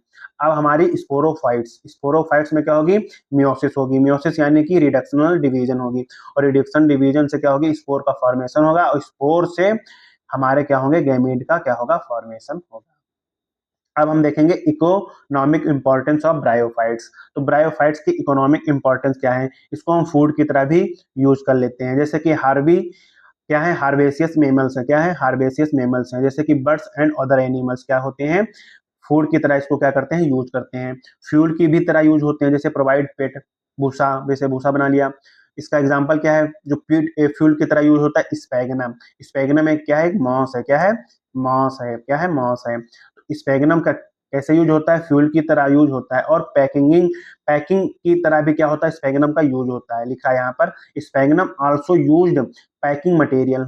अब हमारी स्पोरोफाइट्स, स्पोरोफाइट्स में क्या होगी, मियोसिस होगी। मियोसिस यानी कि रिडक्शनल डिवीजन होगी। और रिडक्शन डिवीजन से क्या होगी, स्पोर का फॉर्मेशन होगा और स्पोर से हमारे क्या होंगे, गैमेट का क्या होगा, फॉर्मेशन होगा। अब हम देखेंगे इकोनॉमिक इंपॉर्टेंस ऑफ ब्रायोफाइट्स। तो ब्रायोफाइट्स की इकोनॉमिक इंपॉर्टेंस क्या है, इसको हम फूड की तरह भी यूज कर लेते हैं। जैसे कि हार्बी क्या है, हार्बेसियस मेमल्स है, क्या है, हार्बेसियस मेमल्स हैं। जैसे कि बर्ड्स एंड अदर एनिमल्स क्या होते हैं, फूड की तरह इसको क्या करते हैं, यूज करते हैं। फ्यूल की भी तरह यूज होते हैं, जैसे प्रोवाइड पेट, भूसा, जैसे भूसा बना लिया। इसका एग्जाम्पल क्या है, जो फ्यूल की तरह यूज होता है, स्पैगनम। स्पैगनम एक क्या है, एक मॉस है, क्या है, मॉस है, क्या है, मॉस है। स्पैगनम का कैसे यूज होता है, फ्यूल की तरह यूज होता है। और पैकिंग की तरह भी क्या होता है, स्पैगनम का यूज होता है। लिखा है यहाँ पर, sphagnum also used packing material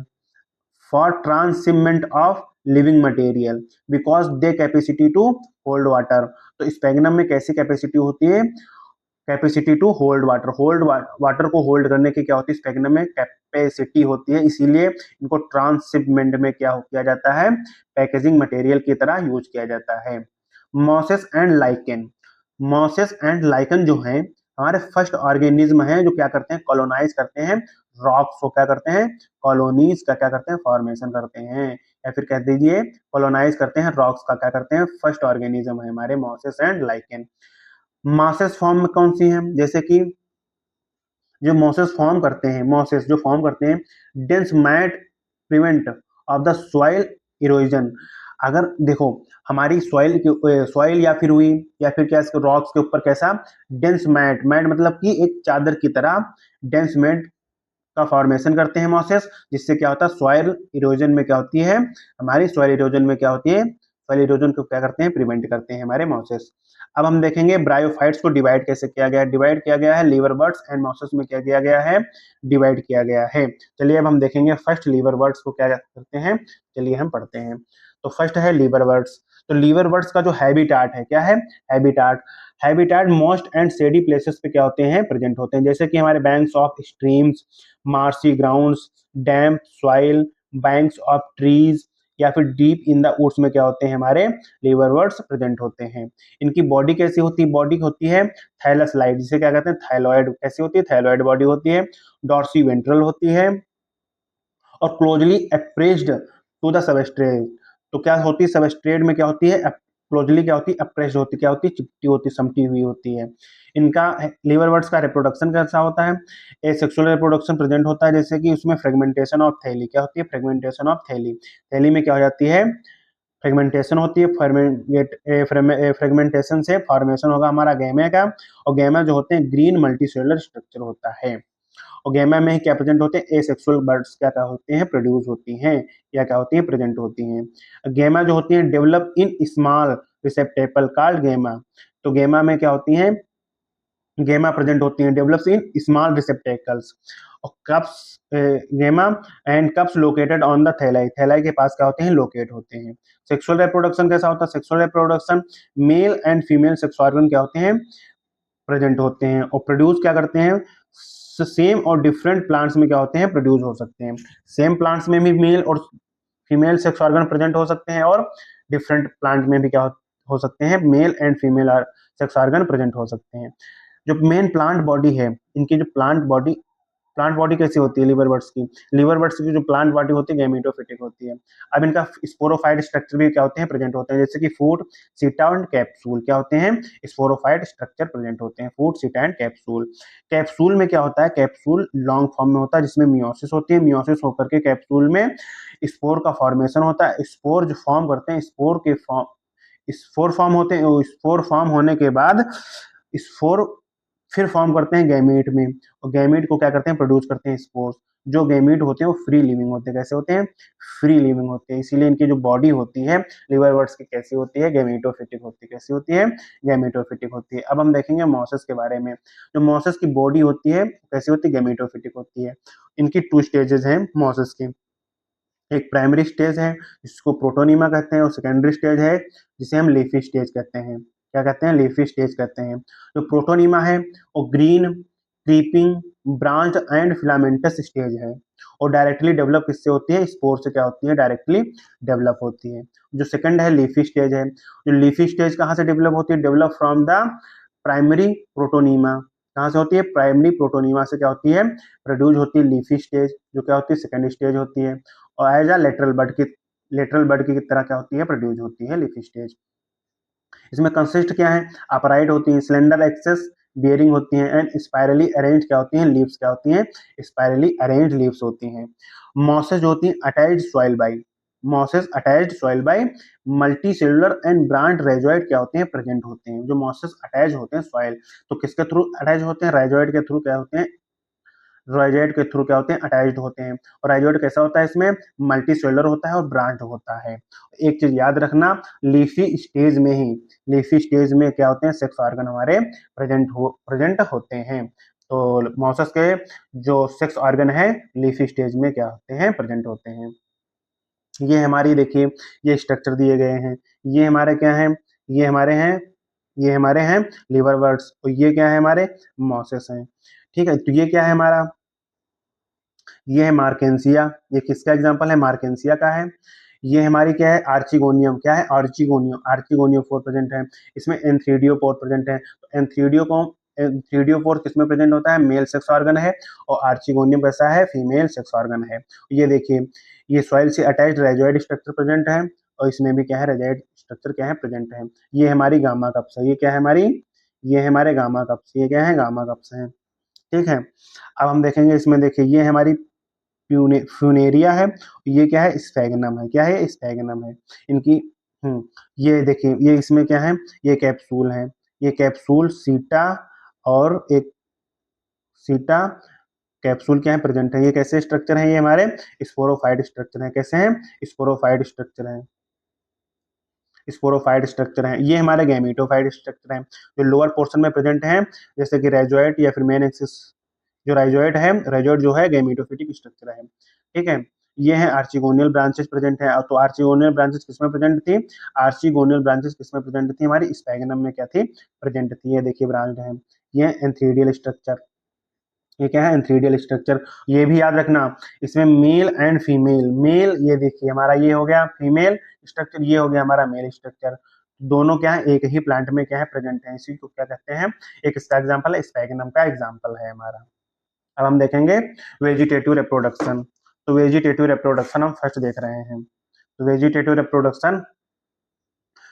for transshipment of living material because they capacity to hold water. तो स्पैगनम में कैसी कैपेसिटी होती है, capacity to hold water. Water को होल्ड करने की क्या होती है, स्पैगनम में कैपेसिटी होती है, इसीलिए इनको ट्रांसशिपमेंट में क्या किया जाता है, पैकेजिंग मटेरियल की तरह यूज किया जाता है। Mosses and lichen, mosses and lichen जो हैं हमारे फर्स्ट ऑर्गेनिज्म हैं जो क्या करते हैं, कॉलोनाइज करते हैं रॉक्स को, क्या करते हैं, कॉलोनीज का क्या करते हैं, फॉर्मेशन करते हैं। या फिर कह दीजिए कॉलोनाइज करते हैं रॉक्स का, क्या करते हैं, फर्स्ट ऑर्गेनिज्म है हमारे mosses and lichen. Mosses form में कौन सी हैं, जैसे कि जो मॉसेस फॉर्म करते हैं, मॉसेस जो फॉर्म करते हैं, dense mat prevent of the soil erosion. अगर देखो हमारी सॉइल या फिर हुई या फिर क्या रॉक्स के ऊपर कैसा डेंस मैट, मैट मतलब कि एक चादर की तरह डेंस मैट का फॉर्मेशन करते हैं मॉसेस, जिससे क्या होता है, सॉइल इरोजन में क्या होती है, हमारी सॉइल इरोजन में क्या होती है, सॉइल इरोजन को क्या करते हैं, प्रिवेंट करते हैं हमारे मॉसेस। अब हम देखेंगे ब्रायोफाइट्स को डिवाइड कैसे किया गया है। डिवाइड किया गया है लीवर बर्ड्स एंड मॉसेस में, क्या किया गया है, डिवाइड किया गया है। चलिए अब हम देखेंगे फर्स्ट लीवर बर्ड्स को क्या करते हैं, चलिए हम पढ़ते हैं। तो फर्स्ट है लीवर बर्ड्स। तो लीवर बर्ड्स का जो हैबिटाट है, क्या है, habitat, habitat most and shady places पे क्या होते हैं, प्रेजेंट होते हैं, जैसे कि हमारे banks of streams, marshy grounds, damp soil, banks of trees, या फिर डीप इन द वुड्स में क्या होते हैं, हमारे लीवर बर्ड्स प्रेजेंट होते हैं। इनकी बॉडी कैसी होती है, बॉडी होती है थैलसलाइड, जिसे क्या कहते हैं, थाइलॉइड, कैसी होती है, थाइलॉइड बॉडी होती है, डॉर्सी वेंट्रल होती है, और closely appressed to the substrate. तो क्या होती है, सबस्ट्रेट में क्या होती है, क्लोजली क्या होती है, अप्रेस्ड होती है, क्या होती है, चिपटी होती है, समटी हुई होती है। इनका लीवर बर्ड्स का रिप्रोडक्शन कैसा होता है, ए सेक्सुअल रिप्रोडक्शन प्रेजेंट होता है, जैसे कि उसमें फ्रेगमेंटेशन ऑफ थैली, क्या होती है, फ्रेगमेंटेशन ऑफ थैली, थैली में क्या हो जाती है, फ्रेगमेंटेशन होती है, फ्रेगमेंटेशन से फॉर्मेशन होगा हमारा गैमे का, और गैमा जो होते हैं ग्रीन मल्टीसेलुलर स्ट्रक्चर होता है। और गैमा में ही क्या प्रेजेंट होते हैं, एसेक्सुअल बर्ड्स क्या क्या होते हैं, प्रोड्यूस होती हैं, या क्या होती हैं, प्रेजेंट होती हैं। गैमा जो होती हैं develop in small receptacle called gemma. तो गैमा में क्या होती हैं, गैमा प्रेजेंट होती हैं डेवलप्स इन स्मॉल रिसेप्टेकल्स। और cups, gemma and cups located on the thalli, thalli के पास क्या होते हैं, लोकेट होते हैं। सेक्सुअल रिप्रोडक्शन कैसा होता है, sexual reproduction mail and female sex organ क्या होते हैं, प्रेजेंट होते हैं, और प्रोड्यूस क्या करते हैं, सेम और डिफरेंट प्लांट्स में क्या होते हैं, प्रोड्यूस हो सकते हैं। सेम प्लांट्स में भी मेल और फीमेल सेक्स ऑर्गन प्रेजेंट हो सकते हैं, और डिफरेंट प्लांट में भी क्या हो सकते हैं, mail and female sex organ present हो सकते हैं। जो मेन प्लांट बॉडी है, इनकी जो प्लांट बॉडी कैसी होती है लीवर बर्ड्स की, लीवर बर्ड्स की जो प्लांट बॉडी होती है गैमेटोफिटिक होती है। अब इनका स्पोरोफाइट स्ट्रक्चर भी क्या होते हैं, प्रेजेंट होते हैं, जैसे कि फूड, सीटा एंड कैप्सूल, क्या होते हैं, स्पोरोफाइट स्ट्रक्चर प्रेजेंट होते हैं, फूड, सीटा एंड कैप्सूल। कैप्सूल में क्या होता है, कैप्सूल लॉन्ग फॉर्म में होता है, जिसमें मियोसिस होती है, मियोसिस होकर के कैप्सूल में स्पोर का फॉर्मेशन होता है। स्पोर जो फॉर्म करते हैं, स्पोर फॉर्म होते हैं, स्पोर फॉर्म होने के बाद स्पोर फिर फॉर्म करते हैं गैमीट में, और गैमीट को क्या करते हैं, प्रोड्यूस करते हैं स्पोर्स। जो गैमीट होते हैं वो फ्री लिविंग होते हैं, कैसे होते हैं, फ्री लिविंग होते हैं, इसीलिए इनकी जो बॉडी होती है लिवर बर्ड्स की कैसी होती है, गैमेटोफिटिक होती है, कैसी होती है, गैमेटोफिटिक होती है। अब हम देखेंगे मॉसेस के बारे में। जो मॉसेस की बॉडी होती है कैसी होती है, गैमेटोफिटिक होती है। इनकी टू स्टेजेस हैं मॉसेस की, एक प्राइमरी स्टेज है जिसको प्रोटोनीमा कहते हैं, और सेकेंडरी स्टेज है जिसे हम लीफी स्टेज कहते हैं। क्या कहते हैं, लीफी स्टेज कहते हैं। जो प्रोटोनीमा है वो green, creeping, branch and filamentous stage है, और डायरेक्टली डेवलप किससे होती है, स्पोर से क्या होती है, डायरेक्टली डेवलप होती है। जो सेकंड है लीफी स्टेज है। जो लीफी स्टेज कहाँ से डेवलप होती है, develop from the primary protonema. कहाँ से होती है, प्राइमरी प्रोटोनीमा से क्या होती है, प्रोड्यूस होती है लीफी स्टेज, जो क्या होती है, सेकेंड स्टेज होती है, और एज अ लेटरल बर्ड की तरह क्या होती है, प्रोड्यूस होती है लीफी स्टेज। इसमें कंसिस्ट क्या है, अपराइट होती है, सिलेंडर एक्सेस बियरिंग होती हैं, एंड स्पाइरली अरेंज क्या होती हैं, लीव्स क्या होती हैं, स्पाइरली अरेंज लीव्स होती हैं। मॉसेज होती हैं attached soil by, mosses attached soil by multi cellular and branched rhizoid क्या होते हैं, प्रेजेंट होते हैं। जो मॉसेज अटैच होते हैं सॉइल, तो किसके थ्रू अटैच होते हैं, रेजोइड के थ्रू क्या होते हैं, राइजोइड के थ्रू क्या होते हैं, अटैच्ड होते हैं। और राइजोइड कैसा होता है, इसमें मल्टी सेलुलर होता है और ब्रांच होता है। एक चीज याद रखना, लीफी स्टेज में ही, लीफी स्टेज में क्या होते हैं, सेक्स ऑर्गन हमारे प्रेजेंट होते हैं। तो मॉसस के जो सेक्स ऑर्गन है लीफी स्टेज में क्या होते हैं, प्रेजेंट होते हैं। ये हमारी देखिए, ये स्ट्रक्चर दिए गए हैं, ये हमारे क्या हैं, ये हमारे हैं, ये हमारे हैं लीवर बर्ड्स, और ये क्या है, हमारे मॉसेस हैं। ठीक है, तो ये क्या है हमारा, ये है मार्केंसिया, ये किसका एग्जांपल है, मार्केंसिया का है। ये हमारी क्या है, आर्चिगोनियम, क्या है, आर्चिगोनियम, आर्चिगोनियोफोर प्रेजेंट है। इसमें एंथ्रीडियोपोर प्रेजेंट है। तो एंथ्रीडियोपोर किसमें प्रेजेंट होता है, मेल सेक्स ऑर्गन है, और आर्चिगोनियम कैसा है, फीमेल सेक्स ऑर्गन है। ये देखिए, ये सॉइल से अटैच्ड रेजोइड स्ट्रक्चर प्रेजेंट है, और इसमें भी क्या है, रेजोइड स्ट्रक्चर क्या है, प्रेजेंट है। ये हमारी गामा कप्स है, ये क्या है हमारी, ये हमारे गामा कप्स, ये क्या है, गामा कप्स है। ठीक है, अब हम देखेंगे इसमें, देखिए ये हमारी फ्यूनेरिया है, ये क्या है, स्फैगनम है, क्या है, स्फैगनम है इनकी। ये देखिए, ये इसमें क्या है, ये कैप्सूल है, ये कैप्सूल सीटा, और एक सीटा कैप्सूल क्या है, प्रेजेंट है। ये कैसे स्ट्रक्चर है, ये हमारे स्पोरोफाइट स्ट्रक्चर है, कैसे हैं, स्पोरोफाइट स्ट्रक्चर है। स्पोरोफाइट स्ट्रक्चर हैं। ये हमारे गैमेटोफाइट स्ट्रक्चर हैं जो लोअर पोर्शन में प्रेजेंट हैं, जैसे कि राइजोइट या फिर मेन एक्सिस। जो राइजोइट है, राइजोइट जो है गैमेटोफिटिक स्ट्रक्चर है, ठीक है। ये है आर्चिगोनियल ब्रांचेस प्रेजेंट है। तो आर्चिगोनियल ब्रांचेस किसमें प्रेजेंट थी? आर्चिगोनियल ब्रांचेस किसमें प्रेजेंट थी? हमारी स्पैगनम में क्या थी? प्रेजेंट थी। ये देखिए ब्रांच है, ये एंथ्रीडियल स्ट्रक्चर। ये क्या है? Antheridial structure. ये भी याद रखना, इसमें मेल एंड फीमेल, मेल ये देखिए हमारा ये हो गया फीमेल स्ट्रक्चर, ये हो गया हमारा मेल स्ट्रक्चर। दोनों क्या है? एक ही प्लांट में क्या है? प्रेजेंट है। इसी को क्या कहते हैं? एक इसका एग्जाम्पल है, स्पैगनम का एग्जाम्पल है हमारा। अब हम देखेंगे वेजिटेटिव रिप्रोडक्शन। तो वेजिटेटिव रिप्रोडक्शन हम फर्स्ट देख रहे हैं। तो वेजिटेटिव रिप्रोडक्शन,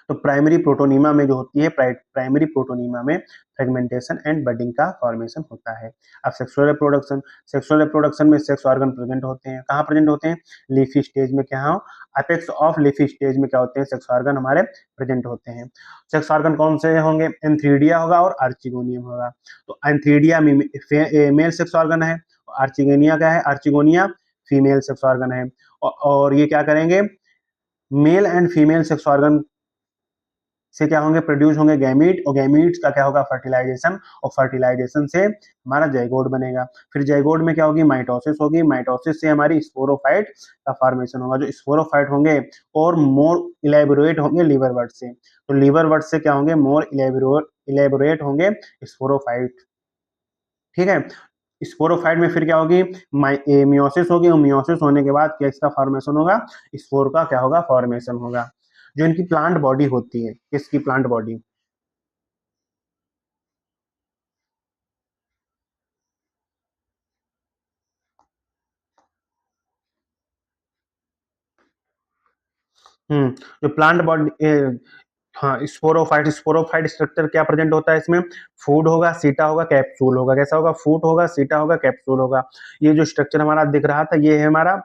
तो प्राइमरी प्रोटोनीमा में जो होती है, प्राइमरी प्रोटोनीमा में फ्रेगमेंटेशन एंड बडिंग का फॉर्मेशन होता है। अब सेक्सुअल रिप्रोडक्शन, सेक्सुअल रिप्रोडक्शन में सेक्स ऑर्गन प्रेजेंट होते हैं। कहाँ प्रेजेंट होते हैं? लीफी स्टेज में। क्या हो? अपेक्स ऑफ लीफी स्टेज में क्या होते हैं? सेक्स ऑर्गन हमारे प्रेजेंट होते हैं। सेक्स ऑर्गन कौन से होंगे? एंथ्रीडिया होगा और आर्चिगोनियम होगा। तो एंथ्रीडिया मेल सेक्स ऑर्गन है, आर्चिगोनिया क्या है? आर्चिगोनिया फीमेल सेक्स ऑर्गन है। और ये क्या करेंगे? Mail and female sex organ से क्या होंगे? प्रोड्यूस होंगे गैमीट, और गैमीट्स का क्या होगा? फर्टिलाइजेशन, और फर्टिलाइजेशन से हमारा जाइगोट बनेगा। फिर जाइगोट में क्या होगी? माइटोसिस होगी। माइटोसिस से हमारी स्पोरोफाइट का फॉर्मेशन होगा। जो स्पोरोफाइट होंगे और मोर इलेबोरेट होंगे लीवर वर्ड से। तो लीवर वर्ड से क्या होंगे? मोर इलेबोरेट होंगे स्पोरोफाइट, ठीक है। स्पोरोफाइट में फिर क्या होगी? मियोसिस होगी, और मियोसिस होने के बाद क्या इसका फॉर्मेशन होगा? स्पोर का क्या होगा? फॉर्मेशन होगा। जो इनकी प्लांट बॉडी होती है, किसकी प्लांट बॉडी? जो प्लांट बॉडी, हाँ स्पोरोफाइट, स्पोरोफाइट स्ट्रक्चर क्या प्रेजेंट होता है इसमें? फूड होगा, सीटा होगा, कैप्सूल होगा। कैसा होगा? फूड होगा, सीटा होगा, कैप्सूल होगा। ये जो स्ट्रक्चर हमारा दिख रहा था, ये है हमारा,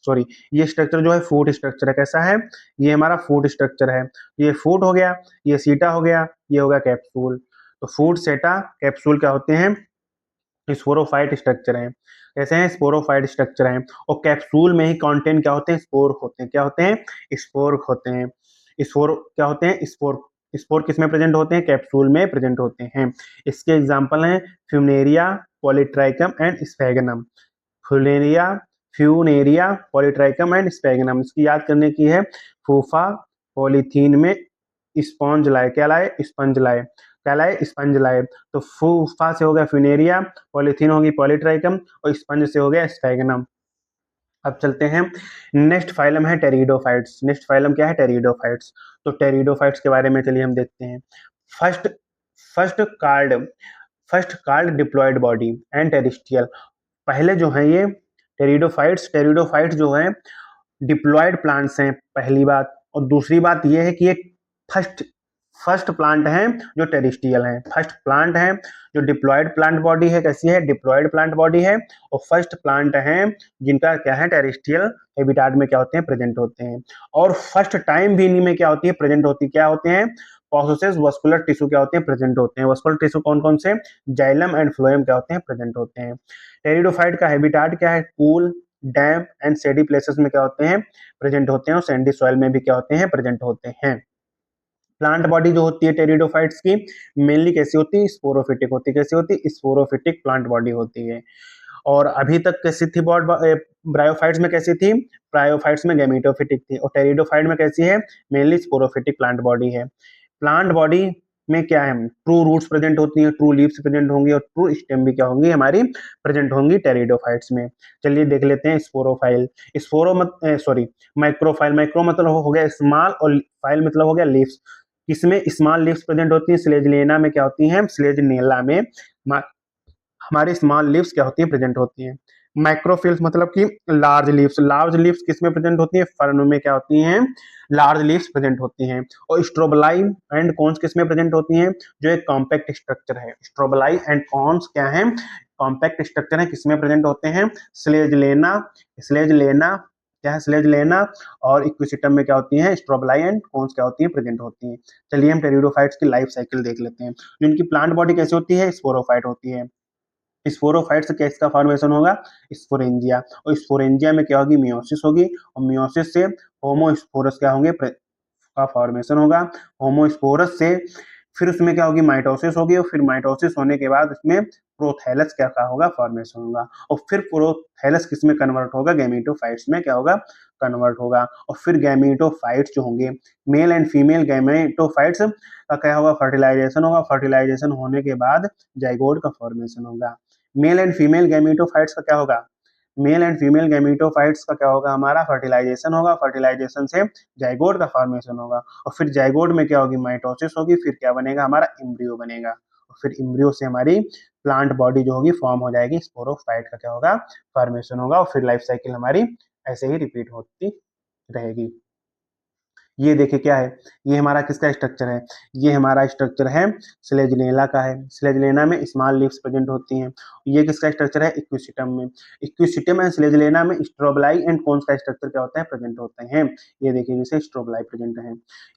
सॉरी, ये स्ट्रक्चर जो है फूड स्ट्रक्चर है। कैसा है? ये हमारा फूड स्ट्रक्चर है। ये फूड हो गया, ये सीटा हो गया, ये होगा कैप्सूल। तो फूड, सेटा, कैप्सूल क्या होते हैं? स्पोरोफाइट स्ट्रक्चर है। कैसे हैं? स्पोरोफाइट स्ट्रक्चर है। और कैप्सूल में ही कंटेंट क्या होते हैं? स्पोर होते हैं। क्या होते हैं? स्पोर होते हैं। स्पोर क्या होते हैं? स्पोर। स्पोर किस में प्रेजेंट होते हैं? कैप्सूल में प्रेजेंट होते हैं। इसके एग्जाम्पल हैं Funaria, Polytrichum and sphagnum. Funaria, Funaria, Polytrichum and sphagnum. इसकी याद करने की है। फूफा पॉलीथीन में स्पॉन्ज लाए, क्या लाए? स्पंज लाए। क्या लाए? स्पंज लाए। तो फूफा से हो गया फ्यूनेरिया, पॉलीथीन होगी पॉलीट्राइकम, और स्पंज से हो गया स्फेगनम। अब चलते हैं, नेक्स्ट फाइलम है टेरिडोफाइट्स। नेक्स्ट फाइलम क्या है? टेरिडोफाइट्स। तो टेरिडोफाइट्स के बारे में चलिए हम देखते हैं। First first card first card diploid body and terrestrial. पहले जो है ये टेरिडोफाइट्स जो है डिप्लॉयड प्लांट्स हैं, पहली बात। और दूसरी बात ये है कि ये फर्स्ट फर्स्ट प्लांट है जो टेरिस्टियल है। फर्स्ट प्लांट है जो डिप्लॉयड प्लांट बॉडी है। कैसी है? डिप्लॉयड प्लांट बॉडी है। और फर्स्ट प्लांट है जिनका क्या है? टेरिस्टियल हैबिटाट में क्या होते हैं? प्रेजेंट होते हैं। और फर्स्ट टाइम भी इनमें क्या होती है? प्रेजेंट होती है। क्या होते हैं? प्रोसेस वस्कुलर टिश्यू क्या होते हैं? प्रेजेंट होते हैं। वस्कुलर टिश्यू कौन कौन से? जाइलम एंड फ्लोएम क्या होते हैं? प्रेजेंट होते हैं। टेरिडोफाइट का हैबिटाट क्या है? कूल, डैम्प एंड सेडी प्लेसेस में क्या होते हैं? प्रेजेंट होते हैं। और सैंडी सॉइल में भी क्या होते हैं? प्रेजेंट होते हैं। प्लांट बॉडी जो होती है टेरिडोफाइट्स की, मेनली कैसी होती है? स्पोरोफिटिक होती है। कैसी होती है? स्पोरोफिटिक प्लांट बॉडी होती है। और अभी तक कैसी थी ब्रायोफाइट्स में? कैसी थी? ब्रायोफाइट्स में गैमेटोफिटिक थी। और टेरिडोफाइट में कैसी है? मेनली स्पोरोफिटिक प्लांट बॉडी है। प्लांट बॉडी में क्या है? ट्रू रूट्स प्रेजेंट होती हैं, ट्रू लीव्स प्रेजेंट होंगी, और ट्रू स्टेम भी क्या होंगी? हमारी प्रेजेंट होंगी टेरिडोफाइट्स में। चलिए देख लेते हैं स्पोरोफाइल। स्पोरो मत सॉरी माइक्रोफाइल। माइक्रो मतलब हो गया स्मॉल, और फाइल मतलब हो गया लीव्स। इसमें स्मॉल लीव्स प्रेजेंट होती हैं। स्लेजलेना में क्या होती हैं? स्लेजनेला में हमारी स्मॉल लीव्स क्या होती है? प्रेजेंट होती हैं। माइक्रोफिल्स मतलब कि लार्ज लीव्स। लार्ज लीव्स किस में प्रेजेंट होती है? फर्न में क्या होती हैं? लार्ज लीव्स प्रेजेंट होती हैं। और स्ट्रोबलाई एंड कॉन्स किस में प्रेजेंट होती हैं? जो एक कॉम्पैक्ट स्ट्रक्चर है। स्ट्रोबलाई एंड कॉन्स क्या है? कॉम्पैक्ट स्ट्रक्चर है। किसमें प्रेजेंट होते हैं? स्लेजलेना। स्लेजलेना क्या है? स्लेजलेना। और इक्विसिटम में क्या होती है? स्ट्रोबलाई एंड कॉन्स क्या होती है? प्रेजेंट होती हैं। चलिए हम टेरिडोफाइट्स की लाइफ साइकिल देख लेते हैं। जिनकी प्लांट बॉडी कैसी होती है? स्पोरोफाइट होती है। स्पोरोफाइट से किसका फॉर्मेशन होगा? स्पोरेंजिया। और स्पोरेंजिया में क्या होगी? मियोसिस होगी। और मियोसिस से होमोस्पोरस क्या होंगे? का फॉर्मेशन होगा। होमोस्पोरस से फिर उसमें क्या होगी, माइटोसिस होगी, और फिर माइटोसिस होने के बाद उसमें प्रोथैलस क्या होगा, फॉर्मेशन होगा, और फिर प्रोथैलस किस में कन्वर्ट होगा, गैमेटोफाइट्स में क्या होगा, कन्वर्ट होगा। और फिर गैमेटोफाइट्स जो होंगे, मेल एंड फीमेल गैमेटोफाइट्स का क्या होगा, फर्टिलाइजेशन होगा। फर्टिलाइजेशन होने के बाद जाइगोट का फॉर्मेशन होगा। मेल एंड फीमेल गैमेटोफाइट्स का क्या होगा, मेल एंड फीमेल गैमेटोफाइट्स का क्या होगा, हमारा फर्टिलाइजेशन होगा। फर्टिलाइजेशन से जाइगोट का फॉर्मेशन होगा, और फिर जाइगोट में क्या होगी, माइटोसिस होगी, फिर क्या बनेगा, हमारा एम्ब्रियो बनेगा, और फिर एम्ब्रियो से हमारी प्लांट बॉडी जो होगी फॉर्म हो जाएगी, स्पोरोफाइट का क्या होगा, फॉर्मेशन होगा, और फिर लाइफ साइकिल हमारी ऐसे ही रिपीट होती रहेगी। ये देखिए क्या है, ये हमारा किसका स्ट्रक्चर है, ये हमारा स्ट्रक्चर है स्लेजनेला का है। स्लेजनेला में स्मॉल लीव्स प्रेजेंट होती हैं। ये किसका स्ट्रक्चर है, इक्विसिटम में। इक्विसिटम एंड स्लेजनेला में स्ट्रोबलाई एंड कोन्स का स्ट्रक्चर क्या होता है, प्रेजेंट होते हैं। ये देखिए जैसे स्ट्रोबलाई प्रेजेंट है।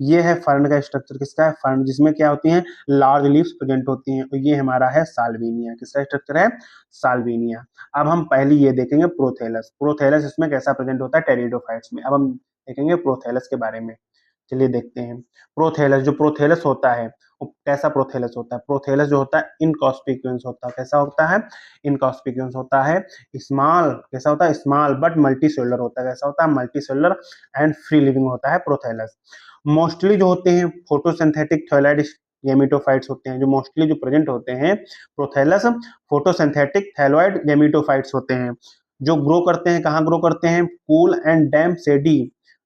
ये है फर्न का स्ट्रक्चर, किसका है, फर्न, जिसमें क्या होती है, लार्ज लीव्स प्रेजेंट होती हैं। और ये हमारा है साल्विनिया, किसका स्ट्रक्चर है, साल्विनिया। अब हम पहले ये देखेंगे प्रोथेलस। प्रोथेलस इसमें कैसा प्रेजेंट होता है, टेरिडोफाइट्स में। अब हम देखेंगे प्रोथेलस के बारे में। चलिए देखते हैं। प्रोथेलस, जो प्रोथेलस होता है वो कैसा प्रोथेलस होता है, प्रोथेलस जो होता है इनकॉस्पिक्यूंस होता है। कैसा होता है, इनकॉस्पिक्यूंस होता है। स्मॉल, कैसा होता है, स्मॉल बट मल्टी सेलुलर होता है। कैसा होता है, multi cellular and free living होता है प्रोथेलस। मोस्टली जो होते हैं फोटोसिंथेटिक थैलाइड गैमेटोफाइट्स होते हैं, जो मोस्टली जो प्रेजेंट होते हैं प्रोथेलस फोटोसिंथेटिक थैलाइड गैमेटोफाइट्स होते हैं, जो ग्रो करते हैं, कहाँ ग्रो करते हैं, कूल एंड डैम्प सेडी,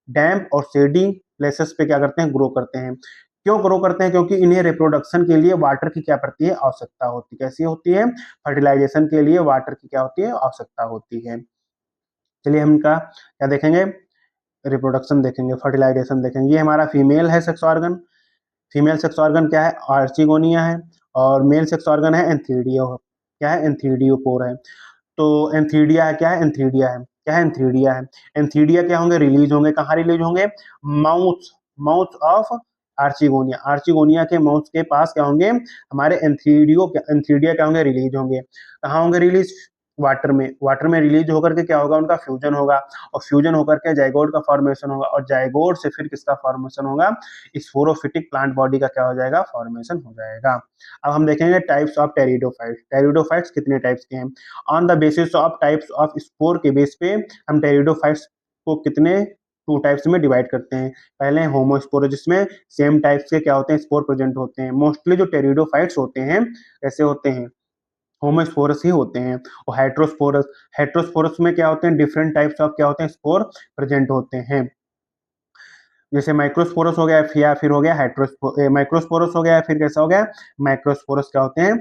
डैम्प और सेडी प्लेसेस पे क्या करते हैं, ग्रो करते हैं। क्यों ग्रो करते हैं, क्योंकि इन्हें रिप्रोडक्शन के लिए वाटर की क्या पड़ती है, आवश्यकता होती है। कैसी होती है, फर्टिलाइजेशन के लिए वाटर की क्या होती है, आवश्यकता होती है। चलिए हम इनका क्या देखेंगे, रिप्रोडक्शन देखेंगे, फर्टिलाइजेशन देखेंगे। ये हमारा फीमेल है sex organ. Female sex organ क्या है, आर्चिगोनिया है, और मेल सेक्स ऑर्गन है एंथीडियो, क्या है, एंथीडियोपोर है। तो एंथीडिया है, क्या है, एंथीडिया है, क्या है, एंथीडिया है। एंथीडिया क्या होंगे, रिलीज होंगे, कहाँ रिलीज होंगे, mouth, mouth of archegonia. Archegonia के माउथ के पास क्या होंगे, हमारे एंथीडिया क्या होंगे, रिलीज होंगे। कहाँ होंगे रिलीज, वाटर में। वाटर में रिलीज होकर के क्या होगा, उनका फ्यूजन होगा, और फ्यूजन होकर के जाइगोट का फॉर्मेशन होगा, और जाइगोट से फिर किसका फॉर्मेशन होगा, स्पोरोफिटिक प्लांट बॉडी का क्या हो जाएगा, फॉर्मेशन हो जाएगा। अब हम देखेंगे टाइप्स ऑफ टेरिडोफाइट्स। टेरिडोफाइट्स कितने टाइप्स के हैं, on the basis of types of spore के बेस पे हम टेरिडोफाइट्स को कितने टू टाइप्स में डिवाइड करते हैं। पहले होमोस्पोर, जिसमें सेम टाइप्स के क्या होते हैं, स्पोर प्रेजेंट होते हैं। मोस्टली जो टेरिडोफाइट्स होते हैं कैसे होते हैं, होमोस्पोरस ही होते हैं। और हेट्रोस्पोरस, हेट्रोस्पोरस में क्या होते हैं, डिफरेंट टाइप्स ऑफ क्या होते हैं, स्पोर प्रेजेंट होते हैं। जैसे माइक्रोस्पोरस हो गया, या फिर हो गया माइक्रोस्पोरस हो गया, फिर कैसा हो गया, माइक्रोस्पोरस क्या होते हैं,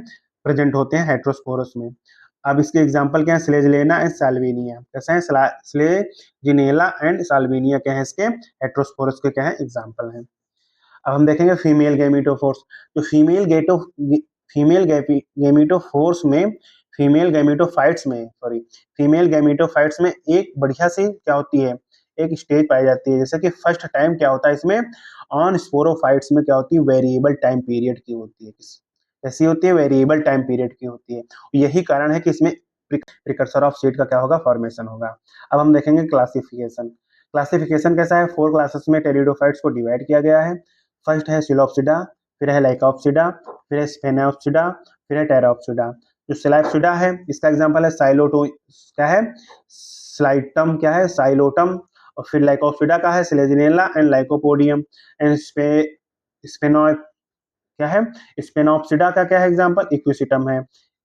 प्रेजेंट होते हैं हेट्रोस्पोरस में। अब इसके एग्जांपल क्या है, स्लेजलेना एंड साल्विनिया। कैसे हैं, स्लेजिनेला एंड साल्विनिया क्या है, इसके हेट्रोस्पोरस के क्या है, एग्जांपल हैं। अब हम देखेंगे फीमेल गैमेटोफोर्स। तो फीमेल गैमेटोफोर्स में, फीमेल गैमेटोफाइट्स में, सॉरी, फीमेल गैमेटोफाइट्स में एक बढ़िया सी क्या होती है, एक स्टेज पाई जाती है। जैसे कि फर्स्ट टाइम क्या होता है इसमें, ऑन स्पोरोफाइट्स में क्या होती है, वेरिएबल टाइम पीरियड की होती है। कैसी होती है, वेरिएबल टाइम पीरियड की होती है। यही कारण है कि इसमें प्रिकर्सर ऑफ सीड का क्या होगा, फॉर्मेशन होगा। अब हम देखेंगे क्लासिफिकेशन। क्लासिफिकेशन कैसा है, 4 क्लासेस में टेरिडोफाइट्स को डिवाइड किया गया है। फर्स्ट है सिलोप्सिडा, फिर है लाइकोप्सिडा, फिर है स्फेनोप्सिडा, फिर है टेरोप्सिडा। जो सिलोप्सिडा है इसका एग्जांपल है साइलोटो, क्या है, स्लाइटम, क्या है, साइलोटम। और फिर लाइकोप्सिडा का है सिलेजिनेला एंड लाइकोपोडियम। एंड स्पेनो क्या है, स्पेनोप्सिडा का क्या है एग्जांपल, इक्विसिटम है।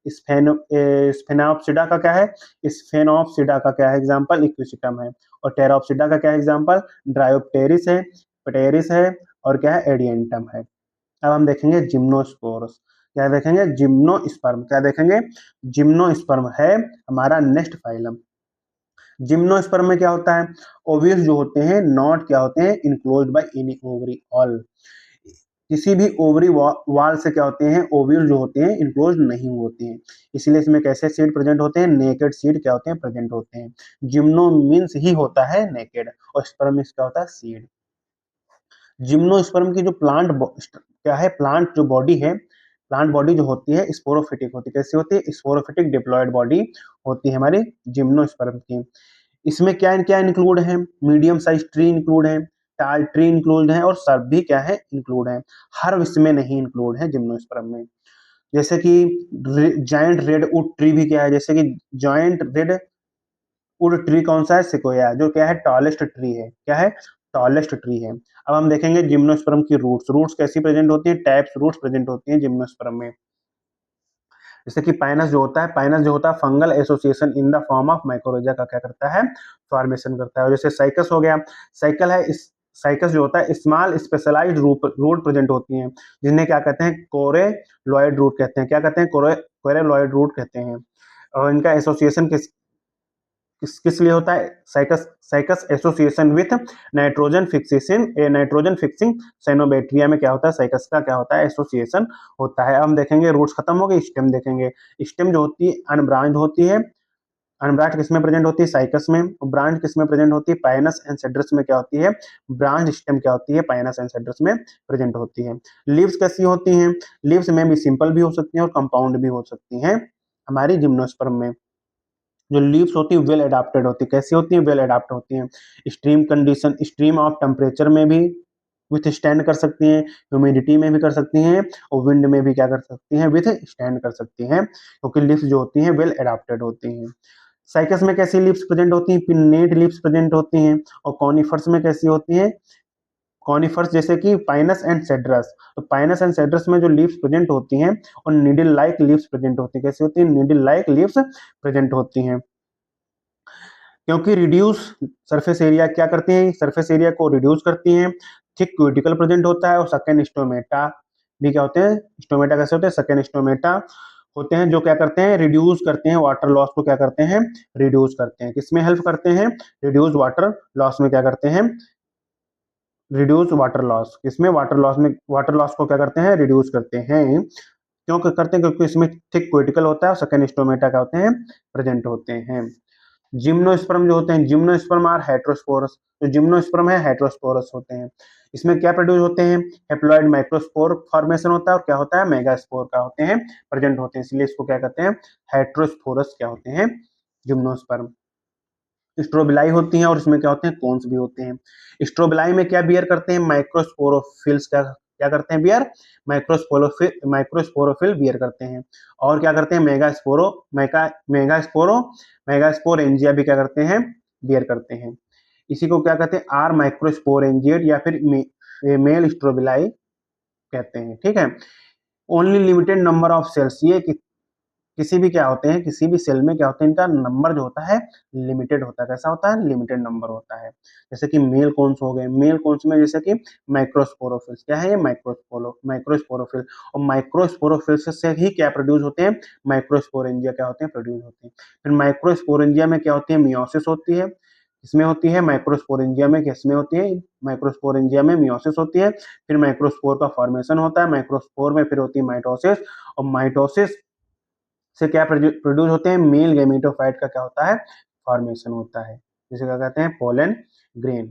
स्फेनोप्सिडा का क्या है, स्फेनोप्सिडा का क्या है एग्जांपल, इक्विसिटम है। और टेरोप्सिडा का क्या है एग्जांपल, ड्रायोप्टेरिस है, पटेरिस है, और क्या है, एडियंटम है। अब हम देखेंगे जिम्नोस्पोरस। क्या देखेंगे, जिम्नोस्पर्म। क्या देखेंगे, जिम्नोस्पर्म है हमारा नेक्स्ट फाइलम। जिम्नोस्पर्म में क्या होता है, ओव्यूल्स जो होते हैं नॉट क्या होते हैं, enclosed by any ovary all. किसी भी ओवरी वाल से क्या होते हैं, ओव्यूल जो होते हैं इनक्लोज नहीं होते हैं। इसीलिए इसमें कैसे सीड प्रेजेंट होते हैं, नेकेड सीड क्या होते हैं, प्रेजेंट होते हैं। जिम्नो मीन्स ही होता है नेकेड, और स्पर्म मीन्स क्या होता है, सीड। जिम्नोस्पर्म की जो क्या है, प्लांट जो बॉडी है, प्लांट बॉडी जो होती है स्पोरोफिटिक होती है। कैसी होती है, स्पोरोफिटिक डिप्लॉयड बॉडी होती है हमारी जिम्नोस्पर्म की। इसमें क्या क्या इंक्लूड है, मीडियम साइज ट्री इंक्लूड है, टाल ट्री इंक्लूड है और सर्प भी क्या है इंक्लूड है, हर इसमें नहीं इंक्लूड है जिम्नोस्पर्म में। जैसे कि जायंट रेड वुड ट्री भी क्या है, जैसे कि जायंट रेड वुड ट्री कौन सा है, सिकोया, जो क्या है टॉलेस्ट ट्री है, क्या है टॉलेस्ट ट्री है। अब हम देखेंगे जिम्नोस्पर्म की रूट्स कैसी प्रेजेंट होती है, टाइप्स रूट्स प्रेजेंट होती हैं जिम्नोस्पर्म में। जैसे कि पाइनस जो होता है, fungal association in the form of mycorrhiza का क्या करता है, फॉर्मेशन करता है। और जैसे साइकस हो गया, साइकल है इस साइकस जो होता है स्मॉल स्पेशलाइज्ड रूट प्रेजेंट होती हैं, जिन्हें क्या कहते हैं कोरेलॉइड रूट कहते हैं, क्या कहते हैं कोरेलॉइड रूट कहते हैं। और इनका एसोसिएशन किस लिए होता है, cycas cycas association with nitrogen fixation, nitrogen fixing cyanobacteria में क्या होता है, साइकस का क्या होता है एसोसिएशन होता है। अब हम देखेंगे रूट्स खत्म हो गए, स्टेम देखेंगे। स्टेम जो होती है अनब्रांच होती है, अनब्रांच किसमें प्रेजेंट होती है, साइकस में। ब्रांच किसमें प्रेजेंट होती है, पाइनस एंड सेड्रस में क्या होती है, ब्रांच स्टेम क्या होती है, पाइनस एंड सेड्रस में प्रेजेंट होती है। लीव्स कैसी होती हैं, लीव्स में भी सिंपल भी हो सकती हैं और कंपाउंड भी हो सकती हैं हमारी जिम्नोस्पर्म में। जो लीव्स होती है वेल एडाप्टेड होती है, कैसी होती है, वेल एडाप्ट होती हैं। Stream condition, stream of temperature में भी विथ स्टैंड कर सकती हैं, ह्यूमिडिटी में भी कर सकती हैं और विंड में भी क्या कर सकती हैं, विथ स्टैंड कर सकती हैं, क्योंकि लीव्स जो होती हैं वेल एडाप्टेड होती हैं। साइकस में कैसी लीव्स प्रेजेंट होती हैं, पिन्नेट लीव्स प्रेजेंट होती हैं। और कॉनिफर्स में कैसी होती हैं, कॉनिफर्स जैसे कि पाइनस एंड सेड्रस। तो पाइनस एंड सेड्रस में जो लीव्स प्रेजेंट होती हैं और नीडल लाइक लीव्स प्रेजेंट होती हैं, कैसी होती हैं, नीडल लाइक लीव्स प्रेजेंट होती हैं। क्योंकि रिड्यूस सरफेस एरिया क्या करती हैं, सरफेस एरिया को रिड्यूस करती हैं। थिक क्यूटिकल प्रेजेंट होता है और सेकेंड स्टोमेटा भी क्या होते हैं, स्टोमेटा कैसे होते हैं, सेकेंड स्टोमेटा होते हैं, जो क्या करते हैं, रिड्यूस करते हैं वाटर लॉस को, क्या करते हैं, रिड्यूस करते हैं। किसमें हेल्प करते हैं, रिड्यूस वाटर लॉस में क्या करते हैं, रिड्यूस वाटर लॉस, किसमें, वाटर लॉस में, वाटर लॉस को क्या करते हैं, रिड्यूस करते हैं। क्यों करते हैं, क्योंकि इसमें थिक क्यूटिकल होता है और सेकेंड स्टोमेटा क्या होते हैं, प्रेजेंट होते हैं। जिम्नोस्पर्म जो होते हैं, जिम्नोस्पर्म आर हेट्रोस्पोरस, जो जिम्नोस्पर्म है हेट्रोस्पोरस होते हैं। इसमें क्या प्रोड्यूस होते हैं, हेप्लॉइड माइक्रोस्पोर फॉर्मेशन होता है और क्या होता है, मेगास्पोर क्या होते हैं, प्रेजेंट होते हैं, इसलिए इसको क्या कहते हैं, हेट्रोस्पोरस क्या होते हैं, जिम्नोस्पर्म। स्ट्रोबिलाई होती हैं और इसमें क्या होते हैं, कोन्स भी होते हैं। स्ट्रोबिलाई में क्या बियर करते हैं, माइक्रोस्पोरोफिल्स क्या क्या करते हैं बियर, माइक्रोस्पोरोफिल बियर करते हैं। और क्या करते हैं, मेगास्पोरेंजिया भी क्या करते हैं, बियर करते हैं। इसी को क्या कहते हैं, आर माइक्रोस्पोरेंजिएट या फिर मेल स्ट्रोबिलाई कहते हैं, ठीक है। Only limited number of cells, ये किसी भी क्या होते हैं, किसी भी सेल में क्या होता है, इनका नंबर जो होता है लिमिटेड होता है। कैसा होता है, लिमिटेड नंबर होता है। जैसे कि मेल कौन्स हो गए, मेल कौन्स में जैसे कि माइक्रोस्पोरोफिल्स, क्या है ये, माइक्रोस्पोरोफिल। और माइक्रोस्पोरोफिल्स से ही क्या प्रोड्यूस होते हैं, माइक्रोस्पोरेंजिया क्या होते हैं, प्रोड्यूस होते हैं। फिर माइक्रोस्पोरेंजिया में क्या होती है, मियोसिस होती है। इसमें होती है माइक्रोस्पोरेंजिया में, किसमें होती है, माइक्रोस्पोरेंजिया में मियोसिस होती है। फिर माइक्रोस्पोर का फॉर्मेशन होता है, माइक्रोस्पोर में फिर होती है माइटोसिस, और माइटोसिस से क्या प्रोड्यूस होते हैं, मेल गैमेटोफाइट का क्या होता है, फॉर्मेशन होता है, जिसे क्या कहते हैं, पोलन ग्रेन।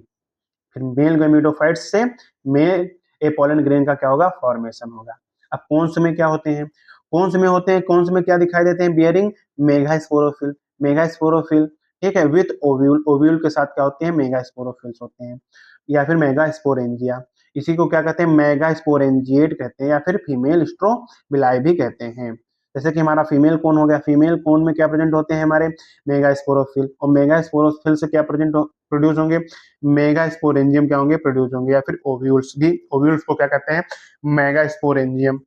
फिर मेल गैमेटोफाइट से मेल ए पोलन ग्रेन का क्या होगा, फॉर्मेशन होगा। अब कौन में क्या होते हैं, कौन में होते हैं, कौन में क्या दिखाई देते हैं, बियरिंग मेगास्पोरोफिल, मेगास्पोरोफिल, ठीक है, विथ ओव्यूल, ओव्यूल के साथ क्या होते हैं, मेगास्पोरोफिल्स होते हैं, या फिर मेगास्पोरेंजिया। इसी को क्या कहते हैं, मेगास्पोरेंजिएट कहते हैं, या फिर फीमेल स्ट्रोबिलाई भी कहते हैं। जैसे कि हमारा फीमेल कोन हो गया, फीमेल कोन में क्या प्रेजेंट होते हैं हमारे, मेगास्पोरोफिल, और मेगास्पोरोफिल से क्या प्रोड्यूस होंगे, मेगास्पोरेंजियम क्या होंगे, प्रोड्यूस होंगे, या फिर ओव्यूल्स भी, ओव्यूल्स को क्या कहते हैं, मेगास्पोरेंजियम।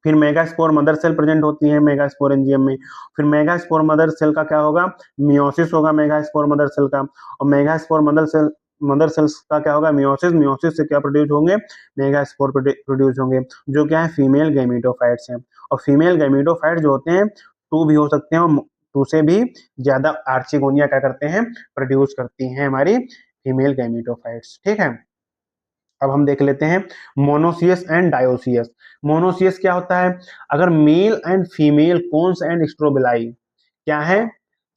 फिर मेगास्पोर मदर सेल प्रेजेंट होती है मेगास्पोरेंजियम में। फिर मेगास्पोर मदर सेल का क्या होगा, मियोसिस होगा मेगास्पोर मदर सेल का, और मेगास्पोर मदर सेल्स का क्या होगा, मियोसिस, मियोसिस से क्या प्रोड्यूस होंगे, मेगास्पोर प्रोड्यूस होंगे, जो क्या है, फीमेल गैमेटोफाइट्स हैं। और फीमेल गैमेटोफाइट जो होते हैं टू भी हो सकते हैं, और टू से भी ज्यादा आर्चिगोनिया क्या करते हैं, प्रोड्यूस करती हैं हमारी फीमेल गैमेटोफाइट्स, ठीक है। अब हम देख लेते हैं मोनोसियस एंड डायोसियस। मोनोसियस क्या होता है, अगर male and female cones and strobili क्या है,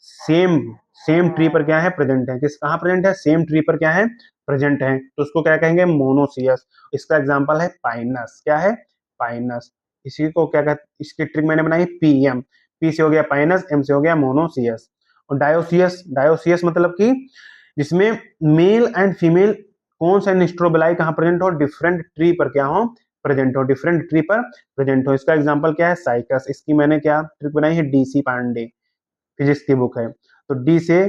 सेम सेम ट्री पर क्या है, प्रेजेंट है, किस कहाँ प्रेजेंट है, सेम ट्री पर क्या है, प्रेजेंट है, तो उसको क्या कहेंगे, मोनोसियस। इसका एग्जांपल है पाइनस, क्या है, पाइनस। इसी को क्या कहते, इसकी ट्रिक मैंने बनाई पीएम, पी से हो गया पाइनस, एम से हो गया मोनोसियस। और डायोसियस, डायोसियस मतलब कि जिसमें मेल एंड फीमेल कौन सा निस्ट्रोबिलाई कहाँ प्रेजेंट हो, डिफरेंट ट्री पर क्या हो, प्रेजेंट हो, डिफरेंट ट्री पर प्रेजेंट हो। इसका एग्जांपल क्या है, साइकस। इसकी मैंने क्या ट्रिक बनाई है, डीसी पांडे, फिजिक्स की बुक है। तो डी से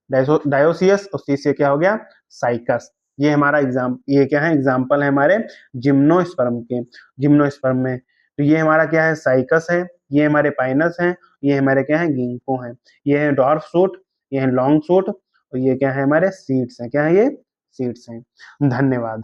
डायोसियस और सी से क्या हो गया, साइकस। ये हमारा ये क्या है, एग्जाम्पल है हमारे जिम्नोस्पर्म के, जिम्नोस्पर्म में। तो ये हमारा क्या है, साइकस है, ये हमारे पाइनस है, ये हमारे क्या है, गिंको है, ये है डॉर्फ शूट, ये है लॉन्ग शूट, और ये क्या है, हमारे सीड्स हैं, क्या है ये, सीड्स हैं। धन्यवाद।